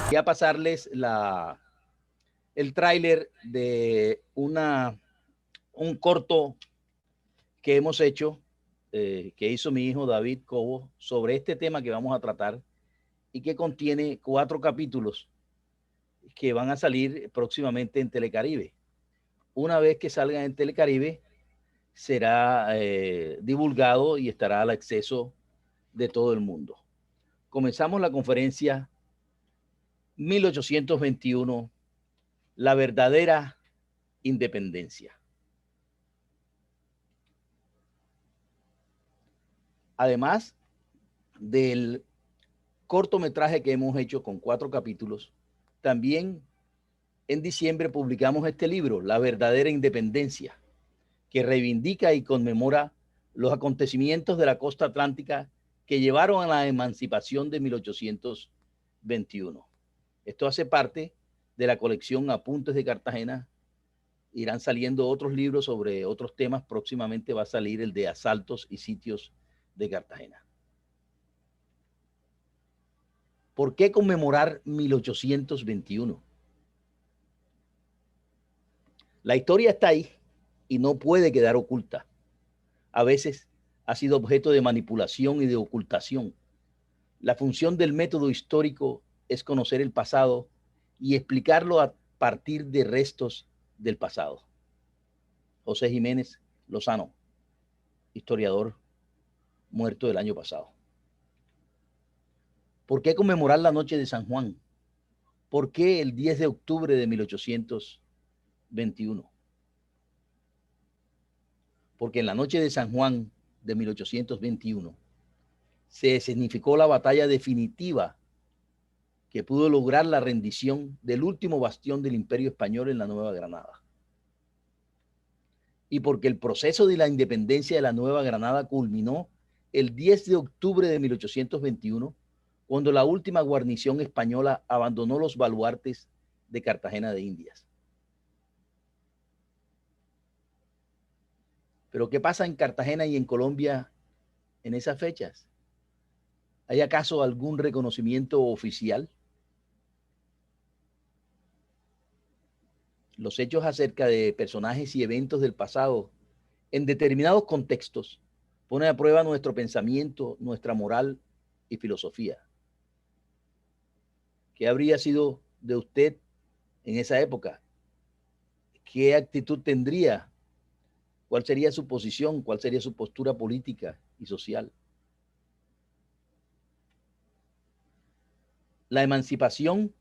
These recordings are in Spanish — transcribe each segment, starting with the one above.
Voy a pasarles el tráiler de un corto que hemos hecho, que hizo mi hijo David Cobo, sobre este tema que vamos a tratar y que contiene 4 capítulos que van a salir próximamente en Telecaribe. Una vez que salgan en Telecaribe, será divulgado y estará al acceso de todo el mundo. Comenzamos la conferencia 1821, la verdadera independencia. Además del cortometraje que hemos hecho con 4 capítulos, también en diciembre publicamos este libro, La verdadera independencia, que reivindica y conmemora los acontecimientos de la costa atlántica que llevaron a la emancipación de 1821. Esto hace parte de la colección Apuntes de Cartagena. Irán saliendo otros libros sobre otros temas. Próximamente va a salir el de asaltos y sitios de Cartagena. ¿Por qué conmemorar 1821? La historia está ahí y no puede quedar oculta. A veces ha sido objeto de manipulación y de ocultación. La función del método histórico es conocer el pasado y explicarlo a partir de restos del pasado. José Jiménez Lozano, historiador muerto el año pasado. ¿Por qué conmemorar la noche de San Juan? ¿Por qué el 10 de octubre de 1821? Porque en la noche de San Juan de 1821 se escenificó la batalla definitiva que pudo lograr la rendición del último bastión del Imperio Español en la Nueva Granada. Y porque el proceso de la independencia de la Nueva Granada culminó el 10 de octubre de 1821, cuando la última guarnición española abandonó los baluartes de Cartagena de Indias. Pero ¿qué pasa en Cartagena y en Colombia en esas fechas? ¿Hay acaso algún reconocimiento oficial? Los hechos acerca de personajes y eventos del pasado en determinados contextos ponen a prueba nuestro pensamiento, nuestra moral y filosofía. ¿Qué habría sido de usted en esa época? ¿Qué actitud tendría? ¿Cuál sería su posición? ¿Cuál sería su postura política y social? La emancipación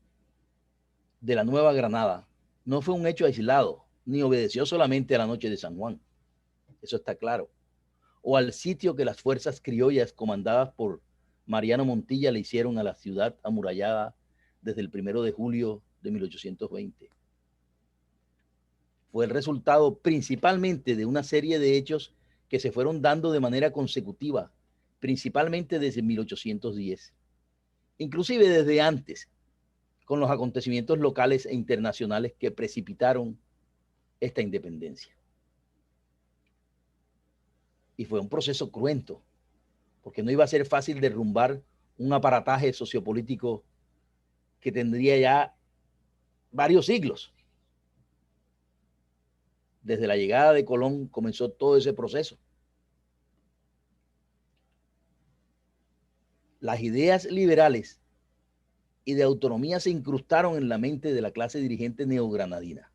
de la Nueva Granada no fue un hecho aislado, ni obedeció solamente a la noche de San Juan. Eso está claro. O al sitio que las fuerzas criollas comandadas por Mariano Montilla le hicieron a la ciudad amurallada desde el 1 de julio de 1820. Fue el resultado principalmente de una serie de hechos que se fueron dando de manera consecutiva, principalmente desde 1810, inclusive desde antes, con los acontecimientos locales e internacionales que precipitaron esta independencia. Y fue un proceso cruento, porque no iba a ser fácil derrumbar un aparataje sociopolítico que tendría ya varios siglos. Desde la llegada de Colón comenzó todo ese proceso. Las ideas liberales y de autonomía se incrustaron en la mente de la clase dirigente neogranadina.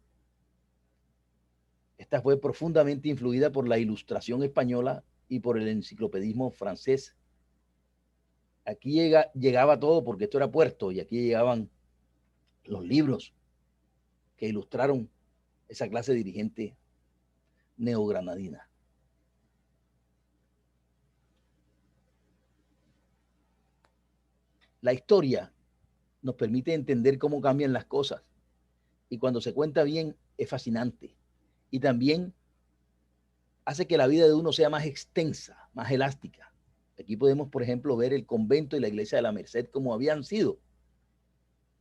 Esta fue profundamente influida por la Ilustración española y por el enciclopedismo francés. Aquí llegaba todo porque esto era puerto y aquí llegaban los libros que ilustraron esa clase dirigente neogranadina. La historia nos permite entender cómo cambian las cosas y cuando se cuenta bien es fascinante y también hace que la vida de uno sea más extensa, más elástica. Aquí podemos, por ejemplo, ver el convento y la iglesia de la Merced como habían sido.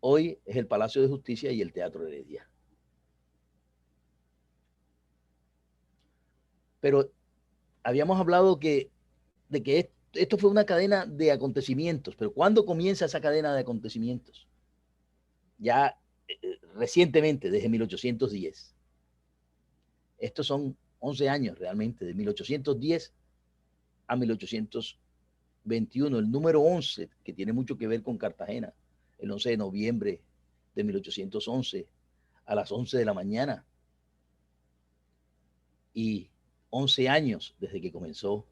Hoy es el Palacio de Justicia y el Teatro Heredia. Pero habíamos hablado de que esto fue una cadena de acontecimientos, pero ¿cuándo comienza esa cadena de acontecimientos? ya recientemente, desde 1810. Estos son 11 años realmente, de 1810 a 1821. El número 11, que tiene mucho que ver con Cartagena, el 11 de noviembre de 1811 a las 11 de la mañana. Y 11 años desde que comenzó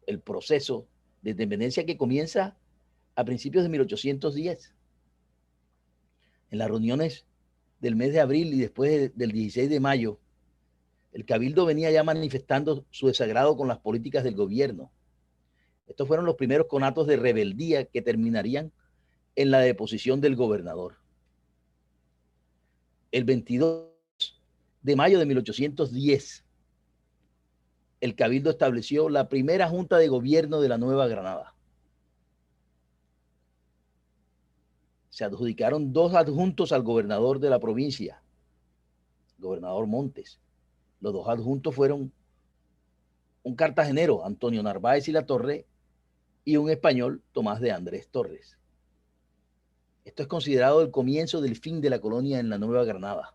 el proceso de independencia, que comienza a principios de 1810. En las reuniones del mes de abril y después del 16 de mayo, el Cabildo venía ya manifestando su desagrado con las políticas del gobierno. Estos fueron los primeros conatos de rebeldía que terminarían en la deposición del gobernador. El 22 de mayo de 1810, el Cabildo estableció la primera junta de gobierno de la Nueva Granada. Se adjudicaron 2 adjuntos al gobernador de la provincia, gobernador Montes. Los 2 adjuntos fueron un cartagenero, Antonio Narváez y la Torre, y un español, Tomás de Andrés Torres. Esto es considerado el comienzo del fin de la colonia en la Nueva Granada.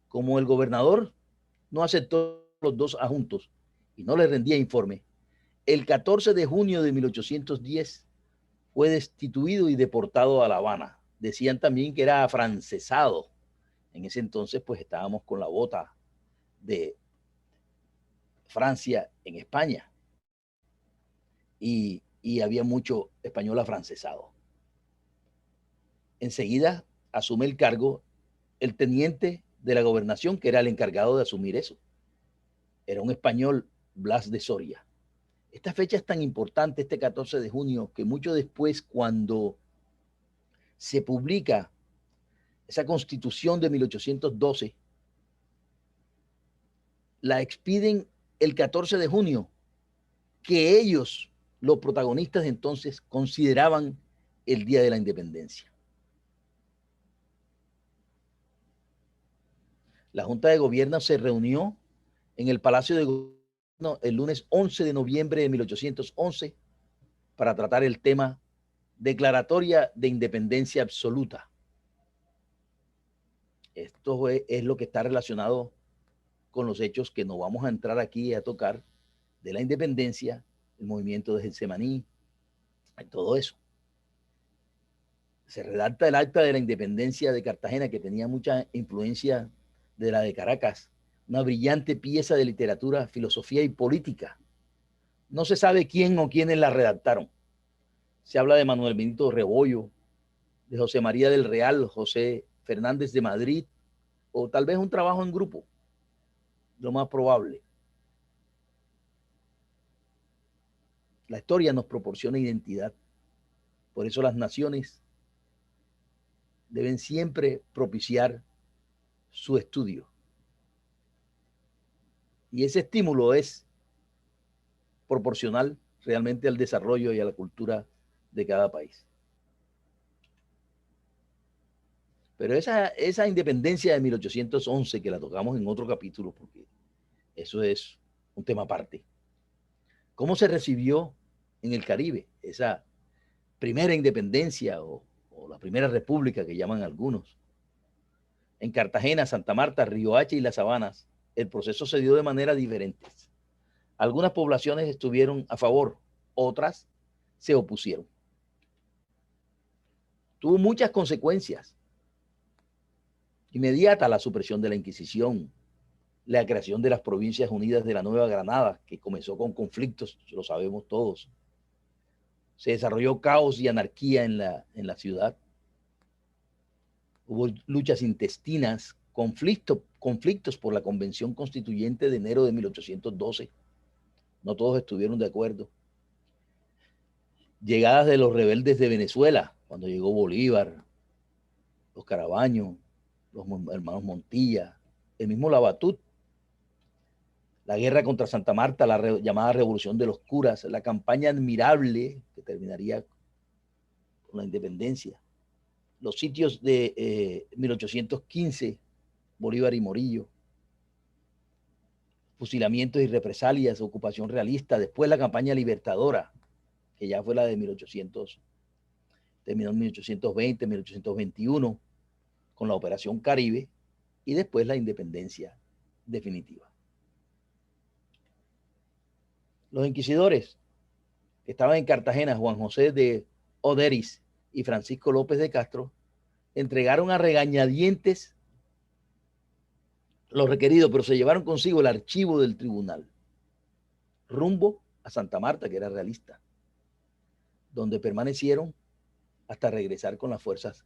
Como el gobernador no aceptó los 2 adjuntos y no le rendía informe, el 14 de junio de 1810 fue destituido y deportado a La Habana. Decían también que era afrancesado. En ese entonces, pues estábamos con la bota de Francia en España y había mucho español afrancesado. Enseguida asume el cargo el teniente de la gobernación, que era el encargado de asumir eso. Era un español, Blas de Soria. Esta fecha es tan importante, este 14 de junio, que mucho después, cuando se publica esa constitución de 1812, la expiden el 14 de junio, que ellos, los protagonistas de entonces, consideraban el Día de la Independencia. La Junta de Gobierno se reunió en el Palacio de Gobierno el lunes 11 de noviembre de 1811 para tratar el tema declaratoria de independencia absoluta. Esto es lo que está relacionado con los hechos que no vamos a entrar aquí a tocar de la independencia, el movimiento de Getsemaní, todo eso. Se redacta el acta de la independencia de Cartagena, que tenía mucha influencia de la de Caracas, una brillante pieza de literatura, filosofía y política. No se sabe quién o quiénes la redactaron. Se habla de Manuel Benito Rebollo, de José María del Real, José Fernández de Madrid, o tal vez un trabajo en grupo, lo más probable. La historia nos proporciona identidad. Por eso las naciones deben siempre propiciar su estudio. Y ese estímulo es proporcional realmente al desarrollo y a la cultura de cada país. Pero esa independencia de 1811, que la tocamos en otro capítulo, porque eso es un tema aparte. ¿Cómo se recibió en el Caribe esa primera independencia o la primera república que llaman algunos? En Cartagena, Santa Marta, Riohacha y Las Sabanas, el proceso se dio de manera diferente. Algunas poblaciones estuvieron a favor, otras se opusieron. Tuvo muchas consecuencias. Inmediata la supresión de la Inquisición, la creación de las Provincias Unidas de la Nueva Granada, que comenzó con conflictos, lo sabemos todos. Se desarrolló caos y anarquía en la ciudad. Hubo luchas intestinas, conflictos por la Convención Constituyente de enero de 1812. No todos estuvieron de acuerdo. Llegadas de los rebeldes de Venezuela, cuando llegó Bolívar, los Carabaños, los hermanos Montilla, el mismo Labatut, la guerra contra Santa Marta, la llamada Revolución de los Curas, la campaña admirable que terminaría con la independencia, los sitios de 1815, Bolívar y Morillo, fusilamientos y represalias, ocupación realista, después la campaña libertadora, que ya fue la de 1815. terminó en 1820, 1821, con la Operación Caribe y después la independencia definitiva. Los inquisidores que estaban en Cartagena, Juan José de Oderis y Francisco López de Castro, entregaron a regañadientes lo requerido, pero se llevaron consigo el archivo del tribunal, rumbo a Santa Marta, que era realista, donde permanecieron hasta regresar con las fuerzas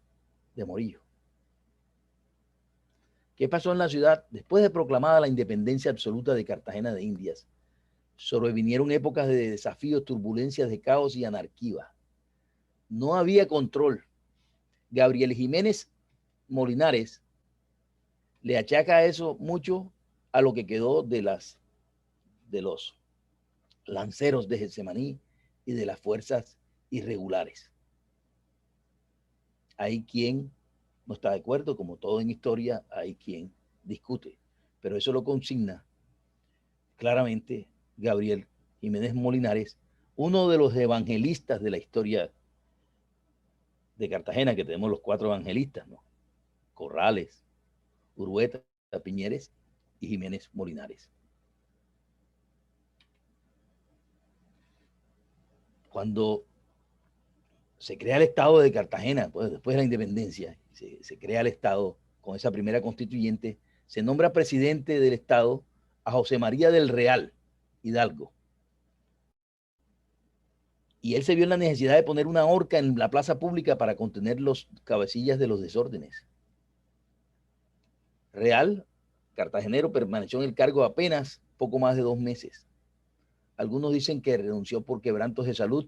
de Morillo. ¿Qué pasó en la ciudad? Después de proclamada la independencia absoluta de Cartagena de Indias, sobrevinieron épocas de desafíos, turbulencias, de caos y anarquía. No había control. Gabriel Jiménez Molinares le achaca eso mucho a lo que quedó de los lanceros de Getsemaní y de las fuerzas irregulares. Hay quien no está de acuerdo, como todo en historia, hay quien discute, pero eso lo consigna claramente Gabriel Jiménez Molinares, uno de los evangelistas de la historia de Cartagena, que tenemos los 4 evangelistas, ¿no? Corrales, Urueta, Piñeres y Jiménez Molinares. Cuando se crea el Estado de Cartagena, pues después de la independencia, se crea el Estado con esa primera constituyente, se nombra presidente del Estado a José María del Real Hidalgo. Y él se vio en la necesidad de poner una horca en la plaza pública para contener los cabecillas de los desórdenes. Real, cartagenero, permaneció en el cargo apenas poco más de 2 meses. Algunos dicen que renunció por quebrantos de salud,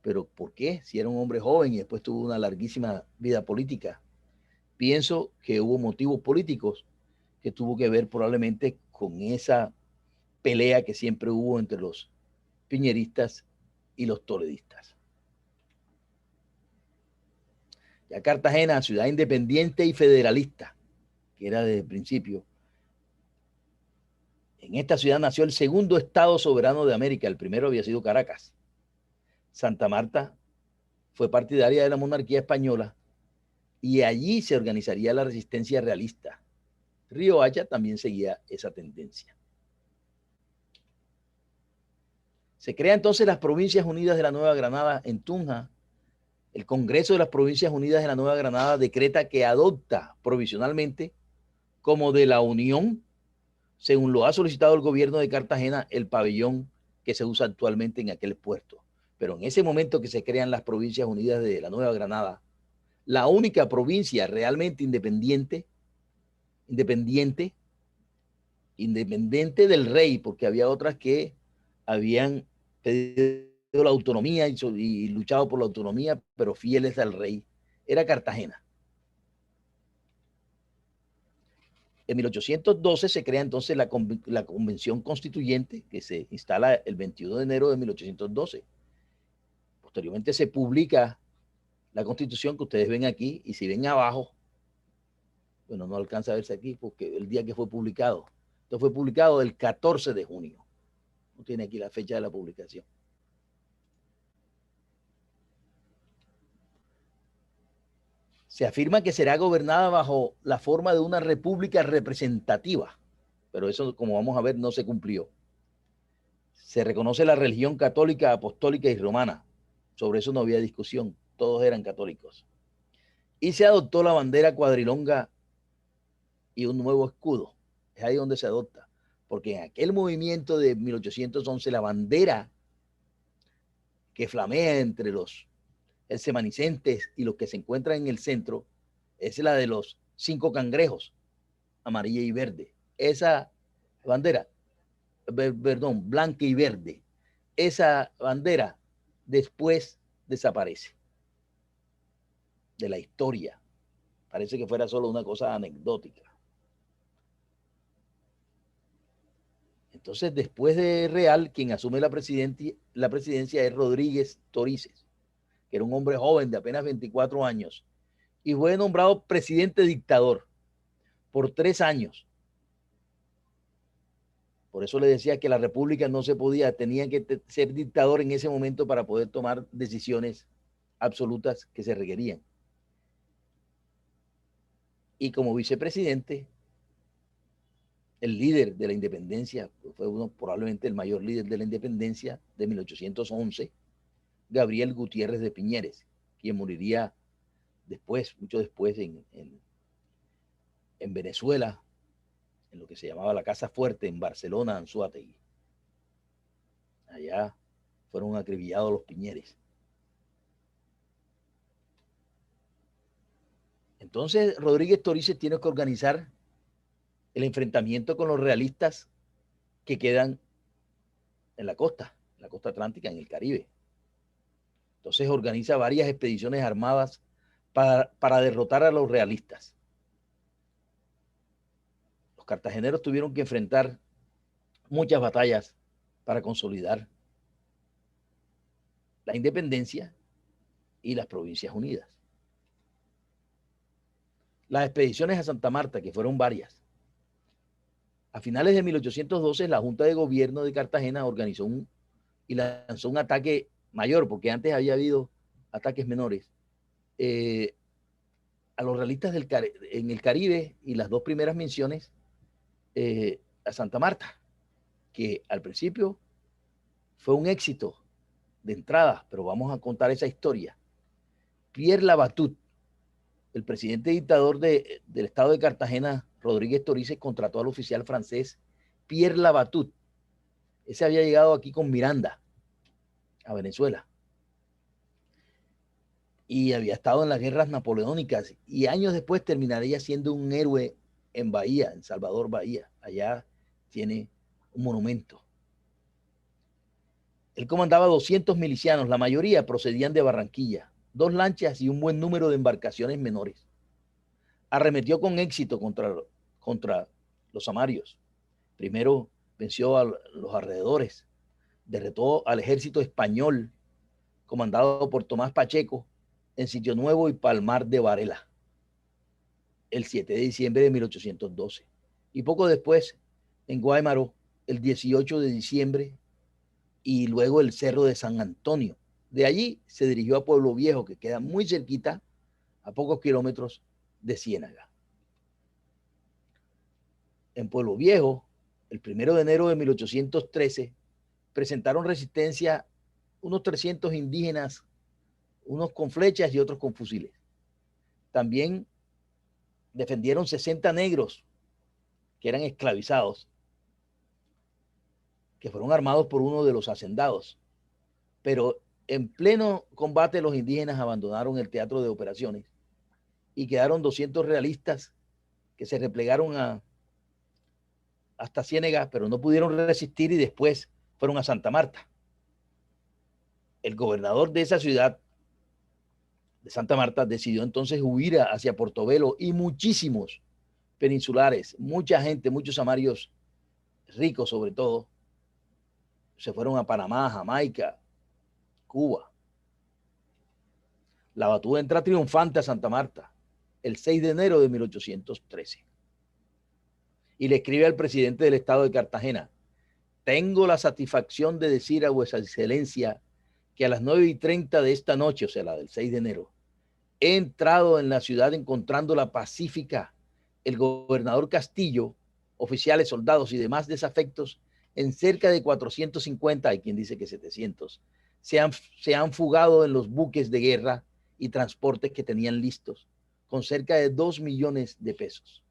pero ¿por qué? Si era un hombre joven y después tuvo una larguísima vida política. Pienso que hubo motivos políticos que tuvo que ver probablemente con esa pelea que siempre hubo entre los piñeristas y los toledistas. Ya Cartagena, ciudad independiente y federalista, que era desde el principio, en esta ciudad nació el segundo estado soberano de América. El primero había sido Caracas. Santa Marta fue partidaria de la monarquía española y allí se organizaría la resistencia realista. Riohacha también seguía esa tendencia. Se crean entonces las Provincias Unidas de la Nueva Granada en Tunja. El Congreso de las Provincias Unidas de la Nueva Granada decreta que adopta provisionalmente como de la Unión, según lo ha solicitado el gobierno de Cartagena, el pabellón que se usa actualmente en aquel puerto. Pero en ese momento que se crean las Provincias Unidas de la Nueva Granada, la única provincia realmente independiente del rey, porque había otras que habían pedido la autonomía y luchado por la autonomía, pero fieles al rey, era Cartagena. En 1812 se crea entonces la Convención Constituyente, que se instala el 21 de enero de 1812. Posteriormente se publica la Constitución que ustedes ven aquí, y si ven abajo, bueno, no alcanza a verse aquí porque el día que fue publicado, esto fue publicado el 14 de junio. No tiene aquí la fecha de la publicación. Se afirma que será gobernada bajo la forma de una república representativa, pero eso, como vamos a ver, no se cumplió. Se reconoce la religión católica, apostólica y romana. Sobre eso no había discusión, todos eran católicos. Y se adoptó la bandera cuadrilonga y un nuevo escudo. Es ahí donde se adopta, porque en aquel movimiento de 1811 la bandera que flamea entre los semanicentes y los que se encuentran en el centro es la de los 5 cangrejos, amarilla y verde. Esa bandera, perdón, blanca y verde, esa bandera después desaparece de la historia. Parece que fuera solo una cosa anecdótica. Entonces, después de Real, quien asume la presidencia es Rodríguez Torices, que era un hombre joven de apenas 24 años, y fue nombrado presidente dictador por 3 años. Por eso le decía que la república no se podía, tenía que ser dictador en ese momento para poder tomar decisiones absolutas que se requerían. Y como vicepresidente, el líder de la independencia, fue probablemente el mayor líder de la independencia de 1811, Gabriel Gutiérrez de Piñeres, quien moriría después, mucho después, en Venezuela, en lo que se llamaba la Casa Fuerte, en Barcelona, Anzoátegui. Allá fueron acribillados los Piñeres. Entonces, Rodríguez Torices tiene que organizar el enfrentamiento con los realistas que quedan en la costa atlántica, en el Caribe. Entonces organiza varias expediciones armadas para derrotar a los realistas. Los cartageneros tuvieron que enfrentar muchas batallas para consolidar la independencia y las Provincias Unidas. Las expediciones a Santa Marta, que fueron varias. A finales de 1812, la Junta de Gobierno de Cartagena organizó y lanzó un ataque mayor, porque antes había habido ataques menores, a los realistas en el Caribe, y las dos primeras menciones a Santa Marta, que al principio fue un éxito de entrada, pero vamos a contar esa historia. Pierre Labatut, el presidente dictador del estado de Cartagena, Rodríguez Torices, contrató al oficial francés Pierre Labatut. Ese había llegado aquí con Miranda a Venezuela y había estado en las guerras napoleónicas, y años después terminaría siendo un héroe en Bahía, en Salvador Bahía. Allá tiene un monumento. Él comandaba 200 milicianos, la mayoría procedían de Barranquilla, 2 lanchas y un buen número de embarcaciones menores. Arremetió con éxito contra los samarios. Primero venció a los alrededores, derrotó al ejército español comandado por Tomás Pacheco en Sitio Nuevo y Palmar de Varela, el 7 de diciembre de 1812. Y poco después, en Guaymaro, el 18 de diciembre, y luego el Cerro de San Antonio. De allí se dirigió a Pueblo Viejo, que queda muy cerquita, a pocos kilómetros de Ciénaga. En Pueblo Viejo, el 1 de enero de 1813, presentaron resistencia unos 300 indígenas, unos con flechas y otros con fusiles. También defendieron 60 negros que eran esclavizados, que fueron armados por uno de los hacendados. Pero en pleno combate los indígenas abandonaron el teatro de operaciones y quedaron 200 realistas que se replegaron hasta Ciénaga, pero no pudieron resistir y después fueron a Santa Marta. El gobernador de esa ciudad, de Santa Marta, decidió entonces huir hacia Portobelo, y muchísimos peninsulares, mucha gente, muchos samarios ricos sobre todo, se fueron a Panamá, Jamaica, Cuba. Labatut entra triunfante a Santa Marta el 6 de enero de 1813 y le escribe al presidente del estado de Cartagena: tengo la satisfacción de decir a vuestra excelencia que a las 9:30 de esta noche, o sea, la del 6 de enero, he entrado en la ciudad encontrándola pacífica. El gobernador Castillo, oficiales, soldados y demás desafectos, en cerca de 450, hay quien dice que 700, se han fugado en los buques de guerra y transportes que tenían listos, con cerca de 2 millones de pesos.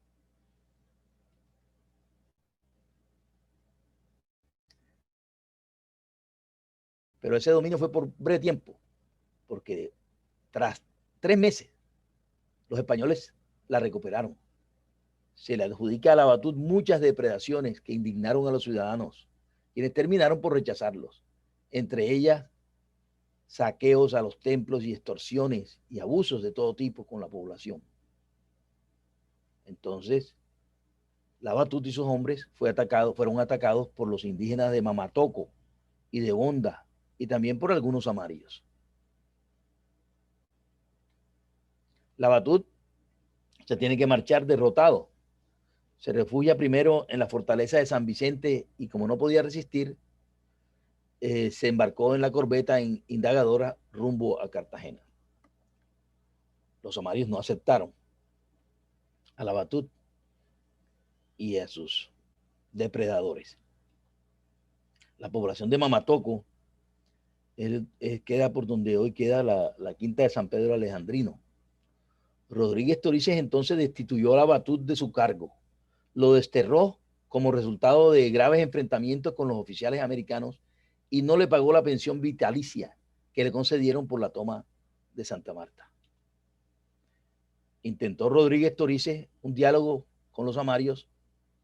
Pero ese dominio fue por breve tiempo, porque tras 3 meses los españoles la recuperaron. Se le adjudica a Labatut muchas depredaciones que indignaron a los ciudadanos, quienes terminaron por rechazarlos. Entre ellas, saqueos a los templos y extorsiones y abusos de todo tipo con la población. Entonces, Labatut y sus hombres fueron atacados por los indígenas de Mamatoco y de Honda, y también por algunos samarios. Labatut se tiene que marchar derrotado. Se refugia primero en la fortaleza de San Vicente, y como no podía resistir, se embarcó en la corbeta Indagadora rumbo a Cartagena. Los somalios no aceptaron a la Batut y a sus depredadores. La población de Mamatoco queda por donde hoy queda la quinta de San Pedro Alejandrino. Rodríguez Torices entonces destituyó a la Batut de su cargo, lo desterró como resultado de graves enfrentamientos con los oficiales americanos y no le pagó la pensión vitalicia que le concedieron por la toma de Santa Marta. Intentó Rodríguez Torices un diálogo con los amarios,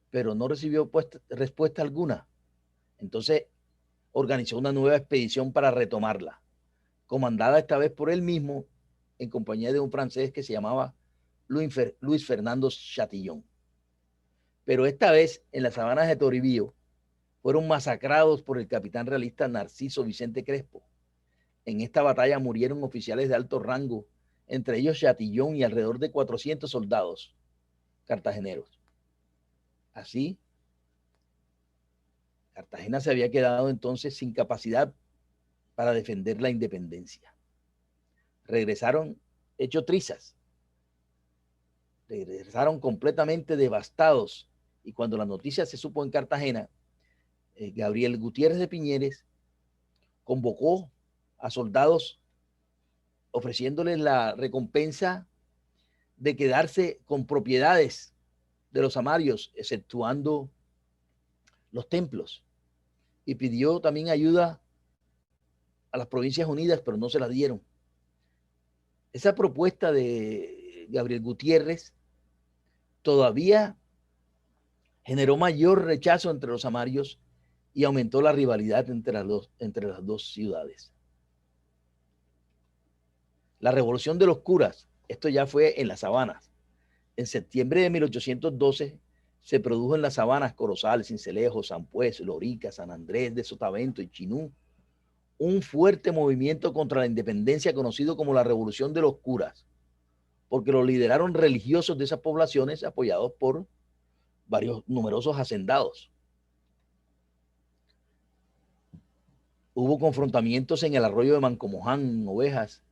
pero no recibió respuesta alguna. Entonces organizó una nueva expedición para retomarla, comandada esta vez por él mismo en compañía de un francés que se llamaba Luis Fernando Chatillon. Pero esta vez en las sabanas de Toribío fueron masacrados por el capitán realista Narciso Vicente Crespo. En esta batalla murieron oficiales de alto rango, entre ellos Chatillon y alrededor de 400 soldados cartageneros. Así, Cartagena se había quedado entonces sin capacidad para defender la independencia. Regresaron hechos trizas, regresaron completamente devastados, y cuando la noticia se supo en Cartagena, Gabriel Gutiérrez de Piñeres convocó a soldados ofreciéndoles la recompensa de quedarse con propiedades de los amarios, exceptuando los templos, y pidió también ayuda a las Provincias Unidas, pero no se la dieron. Esa propuesta de Gabriel Gutiérrez todavía generó mayor rechazo entre los amarios y aumentó la rivalidad entre las dos ciudades. La revolución de los curas, esto ya fue en las sabanas. En septiembre de 1812 se produjo en las sabanas Corozal, Sincelejo, San Pues, Lorica, San Andrés de Sotavento y Chinú un fuerte movimiento contra la independencia conocido como la Revolución de los Curas, porque lo lideraron religiosos de esas poblaciones apoyados por varios numerosos hacendados. Hubo confrontamientos en el arroyo de Mancomoján, Ovejas,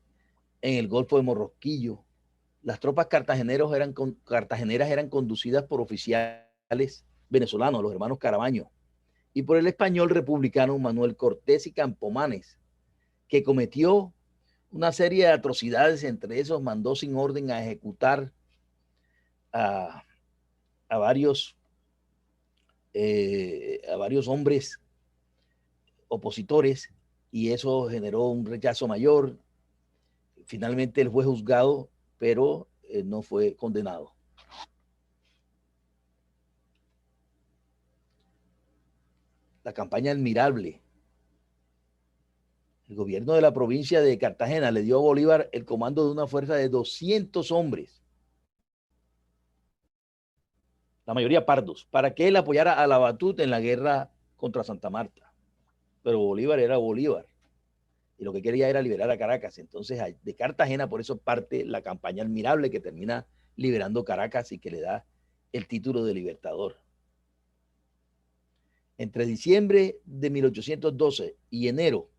en el Golfo de Morrosquillo. Las tropas cartageneras eran conducidas por oficiales venezolanos, los hermanos Carabaño, y por el español republicano Manuel Cortés y Campomanes, que cometió una serie de atrocidades, entre esos mandó sin orden a ejecutar a varios hombres opositores, y eso generó un rechazo mayor. Finalmente él fue juzgado, pero no fue condenado. La campaña Admirable. El gobierno de la provincia de Cartagena le dio a Bolívar el comando de una fuerza de 200 hombres, la mayoría pardos, para que él apoyara a la Batut en la guerra contra Santa Marta. Pero Bolívar era Bolívar, y lo que quería era liberar a Caracas. Entonces, de Cartagena, por eso parte la campaña Admirable, que termina liberando Caracas y que le da el título de libertador. Entre diciembre de 1812 y enero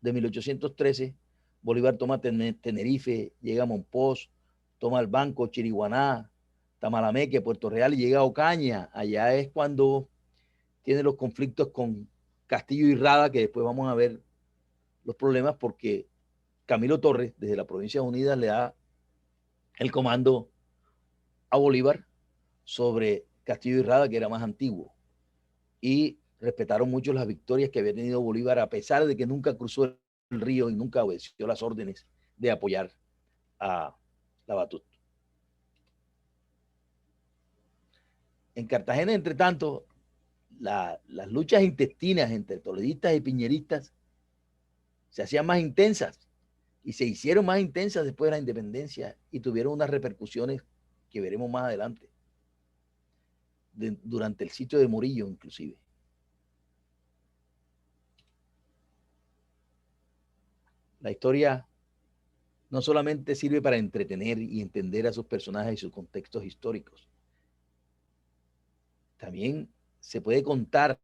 de 1813, Bolívar toma Tenerife, llega a Monpós, toma el Banco, Chiriguaná, Tamalameque, Puerto Real, y llega a Ocaña. Allá es cuando tiene los conflictos con Castillo y Rada, que después vamos a ver los problemas, porque Camilo Torres, desde las Provincias Unidas, le da el comando a Bolívar sobre Castillo y Rada, que era más antiguo. Y respetaron mucho las victorias que había tenido Bolívar, a pesar de que nunca cruzó el río y nunca obedeció las órdenes de apoyar a la Batut. En Cartagena, entre tanto, las luchas intestinas entre toledistas y piñeristas se hacían más intensas, y se hicieron más intensas después de la independencia, y tuvieron unas repercusiones que veremos más adelante, durante el sitio de Morillo inclusive. La historia no solamente sirve para entretener y entender a sus personajes y sus contextos históricos, también se puede contar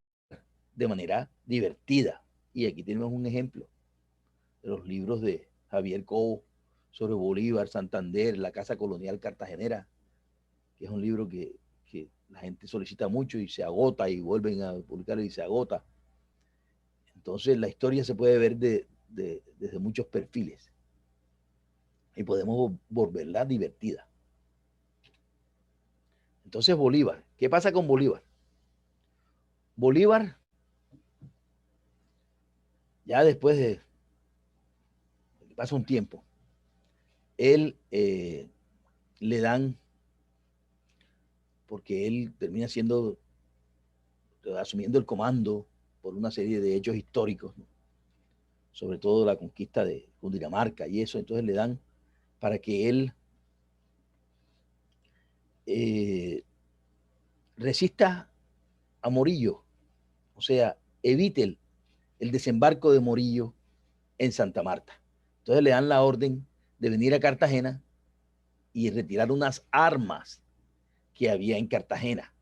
de manera divertida. Y aquí tenemos un ejemplo de los libros de Javier Cobo sobre Bolívar, Santander, la Casa Colonial Cartagenera, que es un libro que la gente solicita mucho y se agota y vuelven a publicarlo y se agota. Entonces la historia se puede ver desde muchos perfiles y podemos volverla divertida. Entonces Bolívar, ¿qué pasa con Bolívar? Bolívar, ya después de que pasa un tiempo, él le dan, porque él termina siendo, asumiendo el comando por una serie de hechos históricos, ¿no? Sobre todo la conquista de Cundinamarca y eso, entonces le dan para que él resista a Morillo, o sea, evite el desembarco de Morillo en Santa Marta. Entonces le dan la orden de venir a Cartagena y retirar unas armas que había en Cartagena.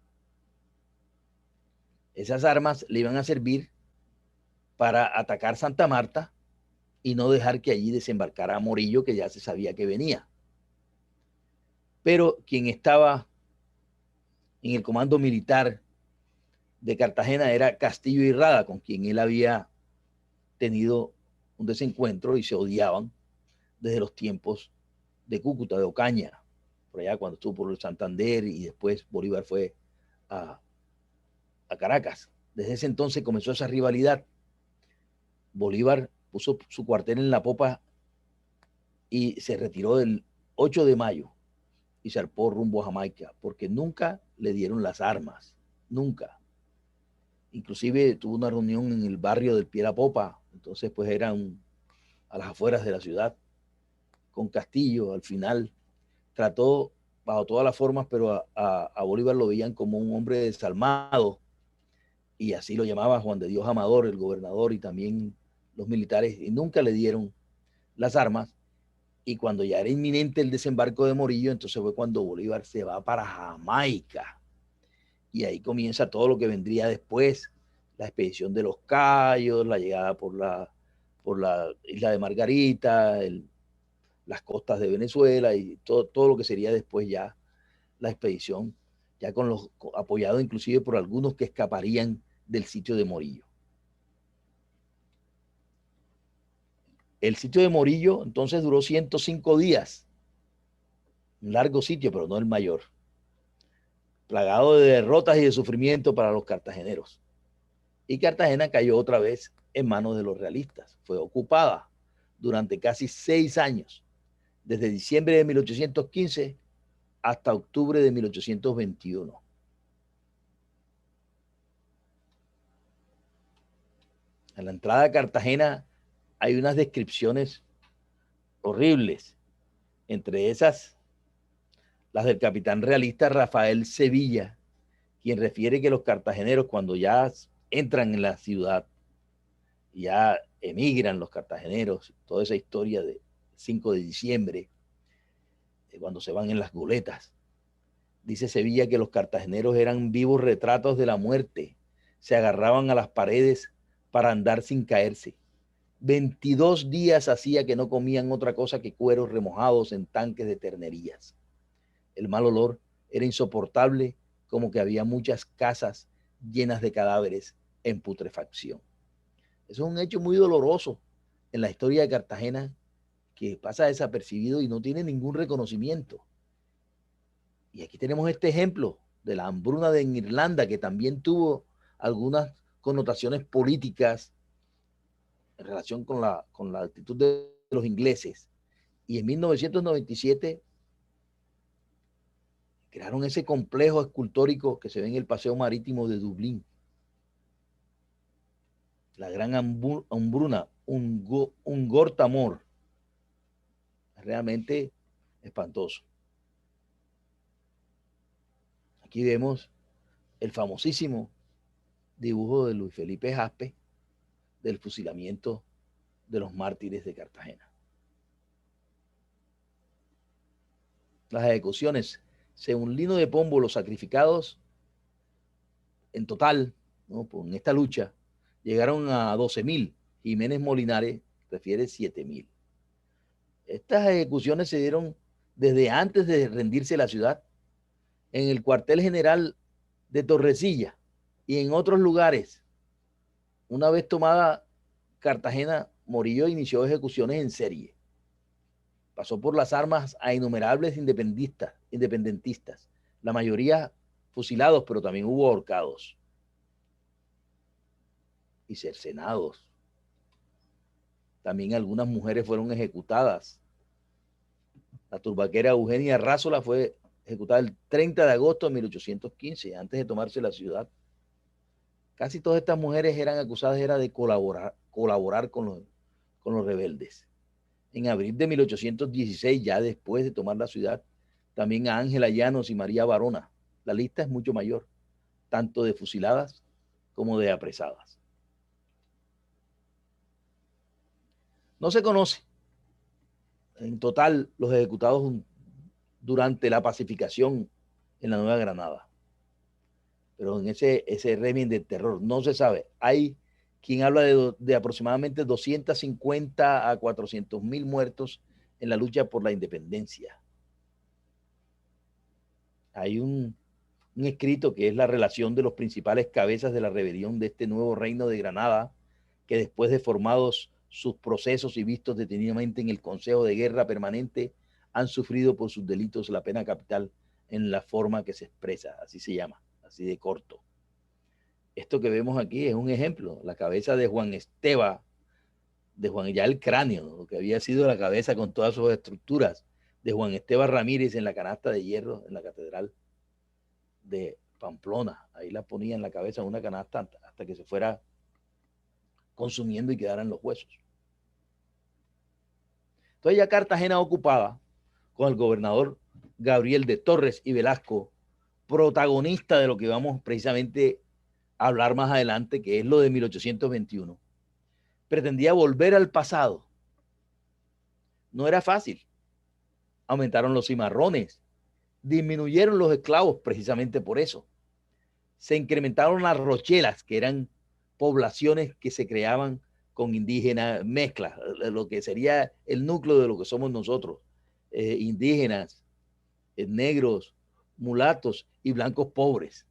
Esas armas le iban a servir para atacar Santa Marta y no dejar que allí desembarcara a Morillo, que ya se sabía que venía. Pero quien estaba en el comando militar de Cartagena era Castillo y Rada, con quien él había tenido un desencuentro y se odiaban desde los tiempos de Cúcuta, de Ocaña, por allá cuando estuvo por el Santander y después Bolívar fue a Caracas. Desde ese entonces comenzó esa rivalidad. Bolívar puso su cuartel en la popa y se retiró el 8 de mayo y zarpó rumbo a Jamaica, porque nunca le dieron las armas, nunca. Inclusive tuvo una reunión en el barrio del Pie la Popa, entonces pues eran a las afueras de la ciudad, con Castillo. Al final trató bajo todas las formas, pero a Bolívar lo veían como un hombre desalmado, y así lo llamaba Juan de Dios Amador, el gobernador, y también los militares, y nunca le dieron las armas. Y cuando ya era inminente el desembarco de Morillo, entonces fue cuando Bolívar se va para Jamaica. Y ahí comienza todo lo que vendría después, la expedición de los Cayos, la llegada por la isla de Margarita, las costas de Venezuela y todo lo que sería después ya la expedición, ya con los apoyados inclusive por algunos que escaparían del sitio de Morillo. El sitio de Morillo entonces duró 105 días, un largo sitio, pero no el mayor, plagado de derrotas y de sufrimiento para los cartageneros. Y Cartagena cayó otra vez en manos de los realistas. Fue ocupada durante casi 6 años, desde diciembre de 1815 hasta octubre de 1821. En la entrada a Cartagena hay unas descripciones horribles, entre esas las del capitán realista Rafael Sevilla, quien refiere que los cartageneros cuando ya entran en la ciudad, ya emigran los cartageneros, toda esa historia de 5 de diciembre, cuando se van en las goletas. Dice Sevilla que los cartageneros eran vivos retratos de la muerte, se agarraban a las paredes para andar sin caerse. 22 días hacía que no comían otra cosa que cueros remojados en tanques de ternerías. El mal olor era insoportable, como que había muchas casas llenas de cadáveres en putrefacción. Eso es un hecho muy doloroso en la historia de Cartagena, que pasa desapercibido y no tiene ningún reconocimiento. Y aquí tenemos este ejemplo de la hambruna de Irlanda, que también tuvo algunas connotaciones políticas en relación con la actitud de los ingleses. Y en 1997 crearon ese complejo escultórico que se ve en el Paseo Marítimo de Dublín. La gran hambruna, un Gortamor. Realmente espantoso. Aquí vemos el famosísimo dibujo de Luis Felipe Jaspe del fusilamiento de los mártires de Cartagena. Las ejecuciones, según Lino de Pombo, los sacrificados en total, ¿no?, en esta lucha, llegaron a 12.000. Jiménez Molinares refiere 7.000. Estas ejecuciones se dieron desde antes de rendirse la ciudad, en el cuartel general de Torrecilla y en otros lugares. Una vez tomada Cartagena, Morillo inició ejecuciones en serie. Pasó por las armas a innumerables independentistas, la mayoría fusilados, pero también hubo ahorcados y cercenados. También algunas mujeres fueron ejecutadas. La turbaquera Eugenia Rázola fue ejecutada el 30 de agosto de 1815, antes de tomarse la ciudad. Casi todas estas mujeres eran acusadas de colaborar con los rebeldes. En abril de 1816, ya después de tomar la ciudad, también a Ángela Llanos y María Barona. La lista es mucho mayor, tanto de fusiladas como de apresadas. No se conoce en total los ejecutados durante la pacificación en la Nueva Granada, pero en ese régimen de terror no se sabe. Hay quien habla de aproximadamente 250 a 400.000 muertos en la lucha por la independencia. Hay un escrito que es la relación de los principales cabezas de la rebelión de este nuevo reino de Granada, que después de formados sus procesos y vistos detenidamente en el Consejo de Guerra Permanente, han sufrido por sus delitos la pena capital en la forma que se expresa, así se llama, así de corto. Esto que vemos aquí es un ejemplo, la cabeza de Juan Esteban, de Juan, ya el cráneo, lo que había sido la cabeza con todas sus estructuras, de Juan Esteban Ramírez en la canasta de hierro en la catedral de Pamplona. Ahí la ponía en la cabeza en una canasta hasta que se fuera consumiendo y quedaran los huesos. Entonces ya Cartagena ocupada con el gobernador Gabriel de Torres y Velasco, protagonista de lo que vamos precisamente a hablar más adelante, que es lo de 1821, pretendía volver al pasado. No era fácil. Aumentaron los cimarrones, disminuyeron los esclavos precisamente por eso. Se incrementaron las rochelas, que eran poblaciones que se creaban con indígenas, mezclas, lo que sería el núcleo de lo que somos nosotros, indígenas, negros, mulatos y blancos pobres.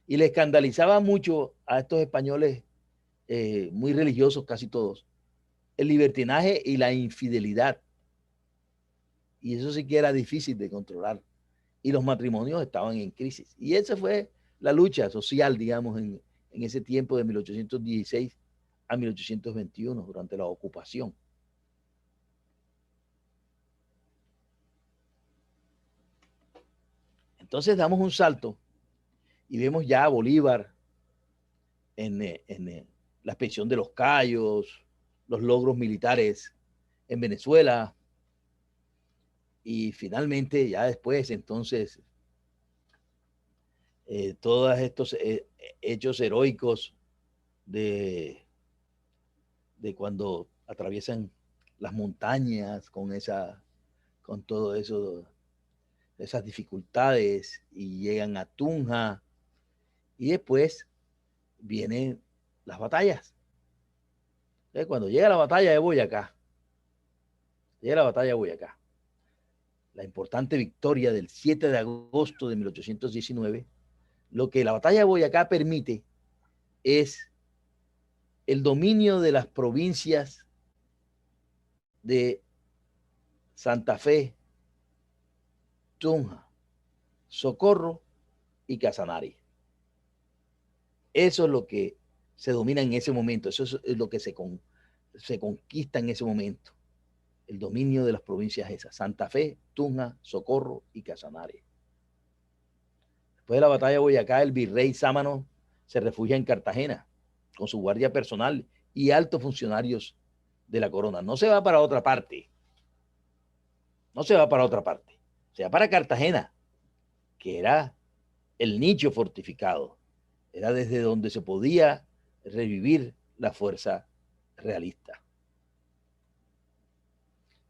Y le escandalizaba mucho a estos españoles, muy religiosos casi todos, el libertinaje y la infidelidad. Y eso sí que era difícil de controlar. Y los matrimonios estaban en crisis. Y esa fue la lucha social, digamos, en ese tiempo de 1816 a 1821, durante la ocupación. Entonces damos un salto y vemos ya a Bolívar en la expedición de los Cayos, los logros militares en Venezuela, y finalmente ya después entonces todos estos hechos heroicos de cuando atraviesan las montañas con todo eso, esas dificultades, y llegan a Tunja, y después vienen las batallas. Entonces, cuando llega la batalla de Boyacá, la importante victoria del 7 de agosto de 1819, lo que la batalla de Boyacá permite es el dominio de las provincias de Santa Fe, Tunja, Socorro y Casanare. Eso es lo que se domina en ese momento, eso es lo que se conquista en ese momento, el dominio de las provincias esas, Santa Fe, Tunja, Socorro y Casanare. Después de la batalla de Boyacá, el virrey Sámano se refugia en Cartagena con su guardia personal y altos funcionarios de la corona. No se va para otra parte, se va para Cartagena, que era el nicho fortificado, era desde donde se podía revivir la fuerza realista.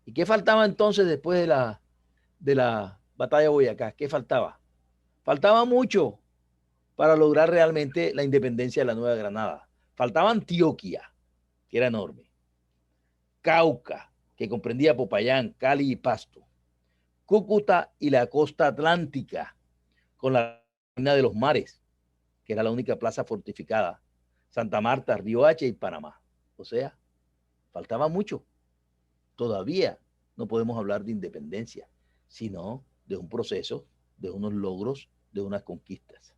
¿Y qué faltaba entonces después de la batalla de Boyacá? ¿Qué faltaba? Faltaba mucho para lograr realmente la independencia de la Nueva Granada. Faltaba Antioquia, que era enorme, Cauca, que comprendía Popayán, Cali y Pasto, Cúcuta y la costa atlántica, con la Reina de los Mares, que era la única plaza fortificada, Santa Marta, Riohacha y Panamá. O sea, faltaba mucho. Todavía no podemos hablar de independencia, sino de un proceso, de unos logros, de unas conquistas.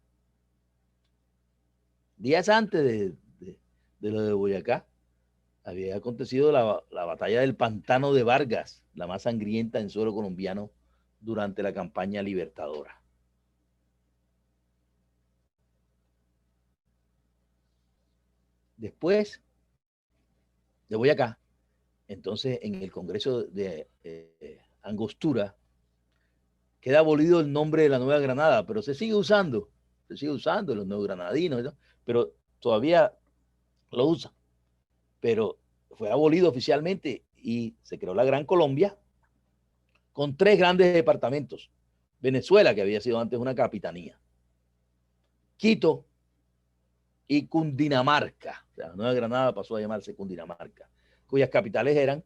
Días antes de lo de Boyacá, había acontecido la batalla del Pantano de Vargas, la más sangrienta en suelo colombiano durante la campaña libertadora. Después de Boyacá, entonces en el Congreso de Angostura, queda abolido el nombre de la Nueva Granada, pero se sigue usando los nuevos granadinos, ¿no? Pero todavía lo usan. Pero fue abolido oficialmente y se creó la Gran Colombia con 3 grandes departamentos. Venezuela, que había sido antes una capitanía, Quito y Cundinamarca. O sea, la Nueva Granada pasó a llamarse Cundinamarca, cuyas capitales eran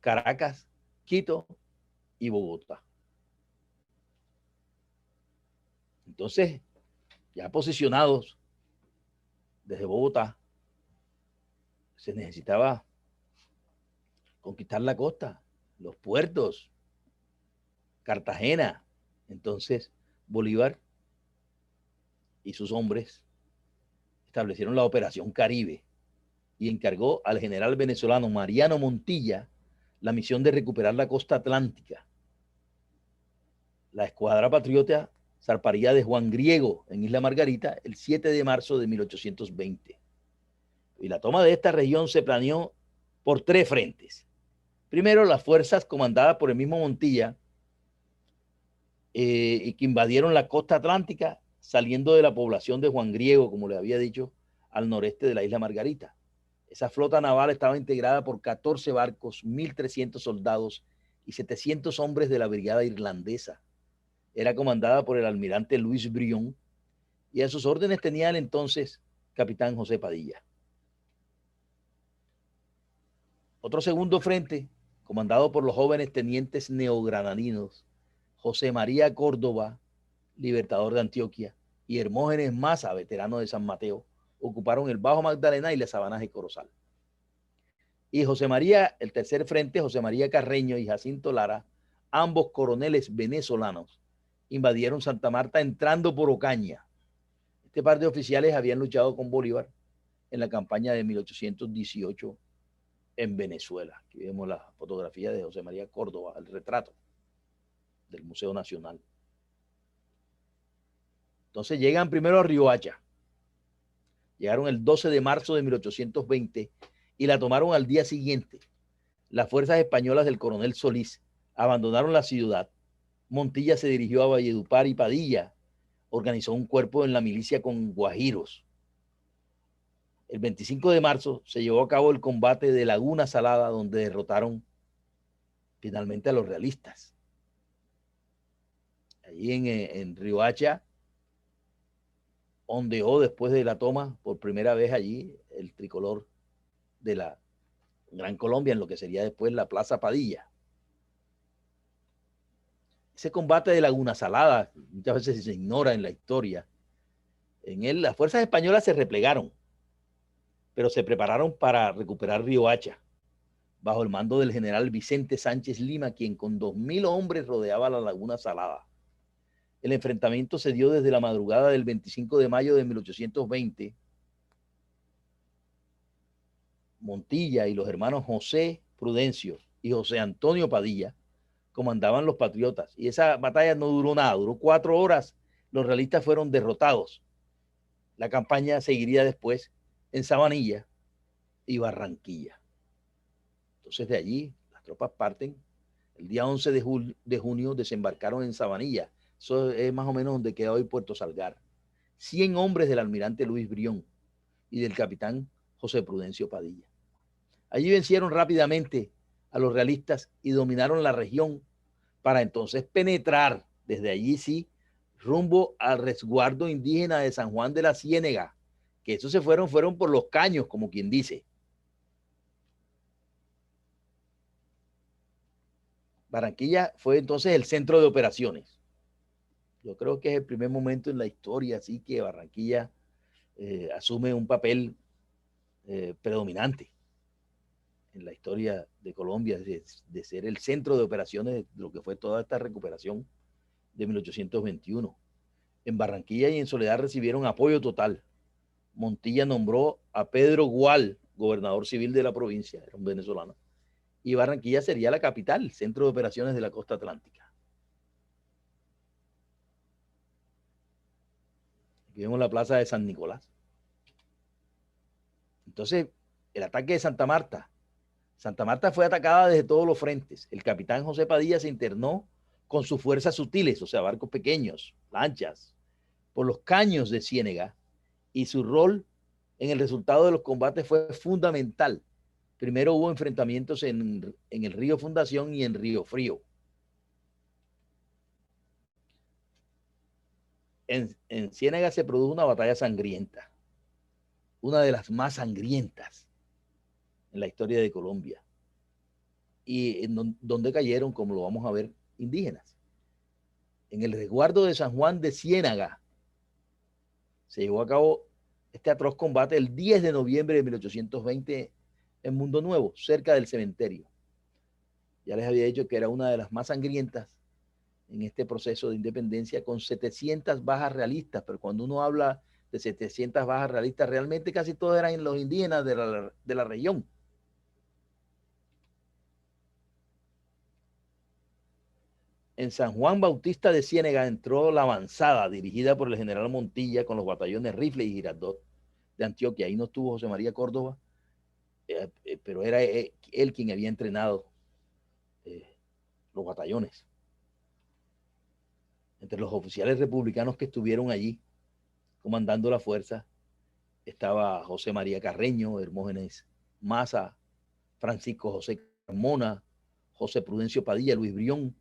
Caracas, Quito y Bogotá. Entonces, ya posicionados desde Bogotá, se necesitaba conquistar la costa, los puertos, Cartagena. Entonces, Bolívar y sus hombres establecieron la Operación Caribe y encargó al general venezolano Mariano Montilla la misión de recuperar la costa atlántica. La escuadra patriota zarparía de Juan Griego en Isla Margarita el 7 de marzo de 1820. Y la toma de esta región se planeó por 3 frentes. Primero, las fuerzas comandadas por el mismo Montilla y que invadieron la costa atlántica saliendo de la población de Juan Griego, como le había dicho, al noreste de la Isla Margarita. Esa flota naval estaba integrada por 14 barcos, 1.300 soldados y 700 hombres de la brigada irlandesa. Era comandada por el almirante Luis Brión y a sus órdenes tenía el entonces capitán José Padilla. Otro segundo frente, comandado por los jóvenes tenientes neogranadinos José María Córdoba, libertador de Antioquia, y Hermógenes Maza, veterano de San Mateo, ocuparon el Bajo Magdalena y las Sabanas de Corozal. Y José María, el tercer frente, José María Carreño y Jacinto Lara, ambos coroneles venezolanos, invadieron Santa Marta entrando por Ocaña. Este par de oficiales habían luchado con Bolívar en la campaña de 1818 en Venezuela. Aquí vemos la fotografía de José María Córdoba, el retrato del Museo Nacional. Entonces llegan primero a Riohacha. Llegaron el 12 de marzo de 1820 y la tomaron al día siguiente. Las fuerzas españolas del coronel Solís abandonaron la ciudad. Montilla se dirigió a Valledupar y Padilla organizó un cuerpo en la milicia con guajiros. El 25 de marzo se llevó a cabo el combate de Laguna Salada, donde derrotaron finalmente a los realistas. Allí en Riohacha ondeó después de la toma por primera vez allí el tricolor de la Gran Colombia en lo que sería después la Plaza Padilla. Ese combate de Laguna Salada muchas veces se ignora en la historia. En él las fuerzas españolas se replegaron, pero se prepararon para recuperar Riohacha bajo el mando del general Vicente Sánchez Lima, quien con 2.000 hombres rodeaba la Laguna Salada. El enfrentamiento se dio desde la madrugada del 25 de mayo de 1820. Montilla y los hermanos José Prudencio y José Antonio Padilla comandaban los patriotas. Y esa batalla no duró nada, duró 4 horas. Los realistas fueron derrotados. La campaña seguiría después en Sabanilla y Barranquilla. Entonces de allí las tropas parten. El día 11 de junio desembarcaron en Sabanilla. Eso es más o menos donde queda hoy Puerto Salgar. 100 hombres del almirante Luis Brión y del capitán José Prudencio Padilla. Allí vencieron rápidamente a los realistas y dominaron la región para entonces penetrar desde allí sí rumbo al resguardo indígena de San Juan de la Ciénega, que esos se fueron por los caños, como quien dice. Barranquilla fue entonces el centro de operaciones. Yo creo que es el primer momento en la historia, así que Barranquilla asume un papel predominante en la historia de Colombia, de ser el centro de operaciones de lo que fue toda esta recuperación de 1821. En Barranquilla y en Soledad recibieron apoyo total. Montilla nombró a Pedro Gual, gobernador civil de la provincia, era un venezolano, y Barranquilla sería la capital, centro de operaciones de la costa atlántica. Aquí vemos la plaza de San Nicolás. Entonces, el ataque de Santa Marta. Santa Marta fue atacada desde todos los frentes. El capitán José Padilla se internó con sus fuerzas sutiles, o sea, barcos pequeños, lanchas, por los caños de Ciénega, y su rol en el resultado de los combates fue fundamental. Primero hubo enfrentamientos en el río Fundación y en Río Frío. En Ciénega se produjo una batalla sangrienta, una de las más sangrientas en la historia de Colombia, y en donde cayeron, como lo vamos a ver, indígenas. En el resguardo de San Juan de Ciénaga se llevó a cabo este atroz combate el 10 de noviembre de 1820 en Mundo Nuevo, cerca del cementerio. Ya les había dicho que era una de las más sangrientas en este proceso de independencia, con 700 bajas realistas, pero cuando uno habla de 700 bajas realistas, realmente casi todos eran los indígenas de la región. En San Juan Bautista de Ciénega entró la avanzada dirigida por el general Montilla con los batallones Rifle y Girardot de Antioquia. Ahí no estuvo José María Córdoba, pero era él quien había entrenado los batallones. Entre los oficiales republicanos que estuvieron allí comandando la fuerza estaba José María Carreño, Hermógenes Maza, Francisco José Carmona, José Prudencio Padilla, Luis Brión,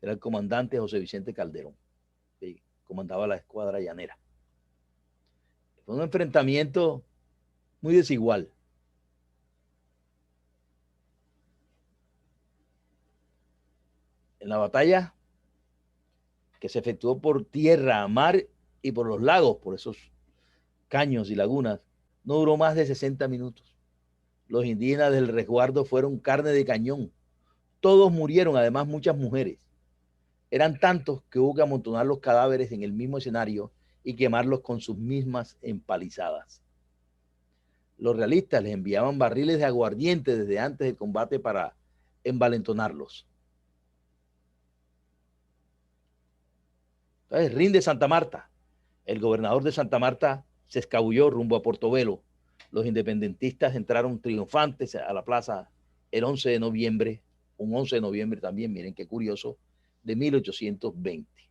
era el comandante José Vicente Calderón, que comandaba la escuadra llanera. Fue un enfrentamiento muy desigual. En la batalla que se efectuó por tierra, mar y por los lagos, por esos caños y lagunas, no duró más de 60 minutos. Los indígenas del resguardo fueron carne de cañón. Todos murieron, además muchas mujeres. Eran tantos que hubo que amontonar los cadáveres en el mismo escenario y quemarlos con sus mismas empalizadas. Los realistas les enviaban barriles de aguardiente desde antes del combate para envalentonarlos. Entonces rinde Santa Marta. El gobernador de Santa Marta se escabulló rumbo a Portobelo. Los independentistas entraron triunfantes a la plaza el 11 de noviembre, un 11 de noviembre también, miren qué curioso, de 1820.